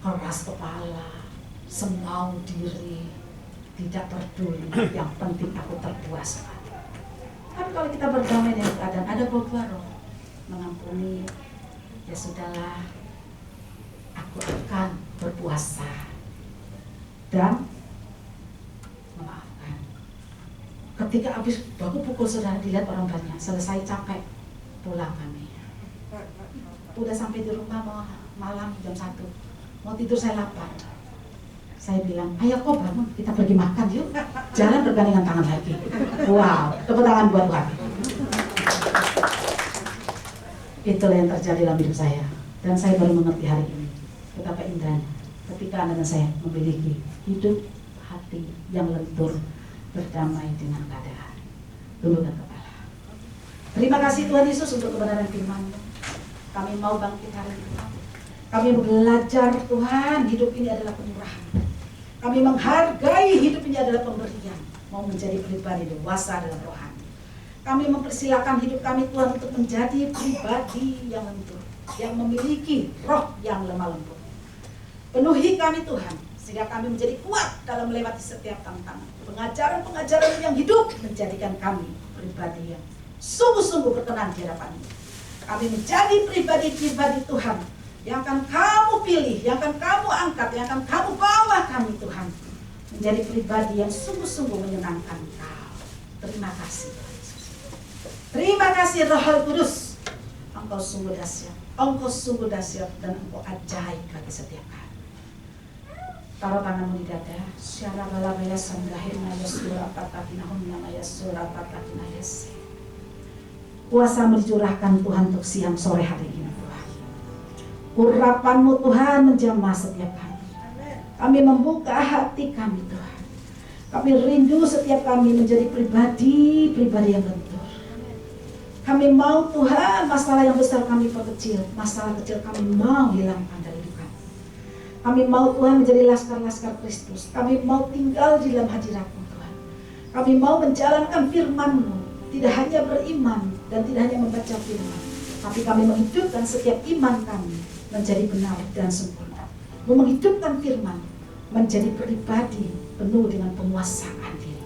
keras kepala, semau diri, tidak peduli, yang penting aku terpuas. Tapi kalau kita berdamai dengan keadaan, ada buah roh, mengampuni, ya sudahlah, aku akan berpuasa dan memaafkan. Ketika habis baku pukul saudara, dilihat orang banyak, selesai capek, pulang kami. Udah sampai di rumah malam jam 1, mau tidur saya lapar. Saya bilang, ayo kok bangun, kita pergi makan yuk. Jalan bergandengan tangan lagi. Wow, tepuk tangan buat Tuhan. Itulah yang terjadi dalam hidup saya. Dan saya baru mengerti hari ini betapa indahnya ketika Anda dan saya memiliki hidup hati yang lentur, berdamai dengan keadaan. Tundukkan kepala. Terima kasih Tuhan Yesus untuk kebenaran firman-Mu. Kami mau bangkit hari ini. Kami belajar Tuhan, hidup ini adalah pemurahan. Kami menghargai hidup ini adalah pemberian. Mau menjadi pribadi dewasa dalam rohani. Kami mempersilakan hidup kami Tuhan untuk menjadi pribadi yang lentur, yang memiliki roh yang lemah lembut. Penuhi kami Tuhan, sehingga kami menjadi kuat dalam melewati setiap tantangan. Pengajaran-pengajaran yang hidup menjadikan kami pribadi yang sungguh-sungguh berkenan di hadapan-Mu. Kami menjadi pribadi-pribadi Tuhan yang akan Kamu pilih, yang akan Kamu angkat, yang akan Kamu bawa kami Tuhan menjadi pribadi yang sungguh-sungguh menyenangkan Kau. Terima kasih Tuhan Yesus. Terima kasih Roh Kudus. Engkau sungguh dahsyat, Engkau sungguh dahsyat, dan Engkau ajaib bagi setiap kami. Taruh tanganmu di dada. Syara balabaya sanggahina yasura patakina humnama yasura patakina yase. Kuasa-Mu dicurahkan Tuhan untuk siang sore hari ini Tuhan. Urapan-Mu Tuhan menjamah setiap kami. Kami membuka hati kami Tuhan. Kami rindu setiap kami menjadi pribadi yang lentur. Kami mau Tuhan masalah yang besar kami perkecil, masalah kecil kami mau hilangkan dari hidup kami. Kami mau Tuhan menjadi laskar-laskar Kristus. Kami mau tinggal di dalam hadirat-Mu Tuhan. Kami mau menjalankan firman-Mu, tidak hanya beriman dan tidak hanya membaca firman, tapi kami menghidupkan setiap iman kami menjadi benar dan sempurna. Menghidupkan firman menjadi pribadi penuh dengan penguasaan diri,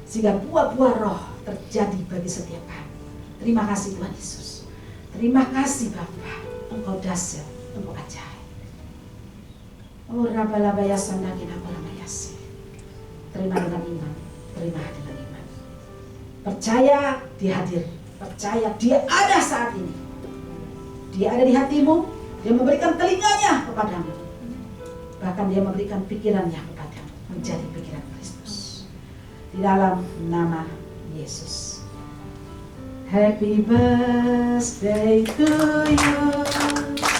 sehingga buah-buah roh terjadi bagi setiap kami. Terima kasih Tuhan Yesus. Terima kasih Bapa. Engkau dahsyat, Engkau ajaib. Oh rabalabaya sandagina balamayasi. Terima dengan iman, terima dengan iman. Percaya Dia hadir, percaya Dia ada saat ini. Dia ada di hatimu, Dia memberikan telinganya kepadamu. Bahkan Dia memberikan pikirannya kepadamu, menjadi pikiran Kristus. Di dalam nama Yesus. Happy birthday to you.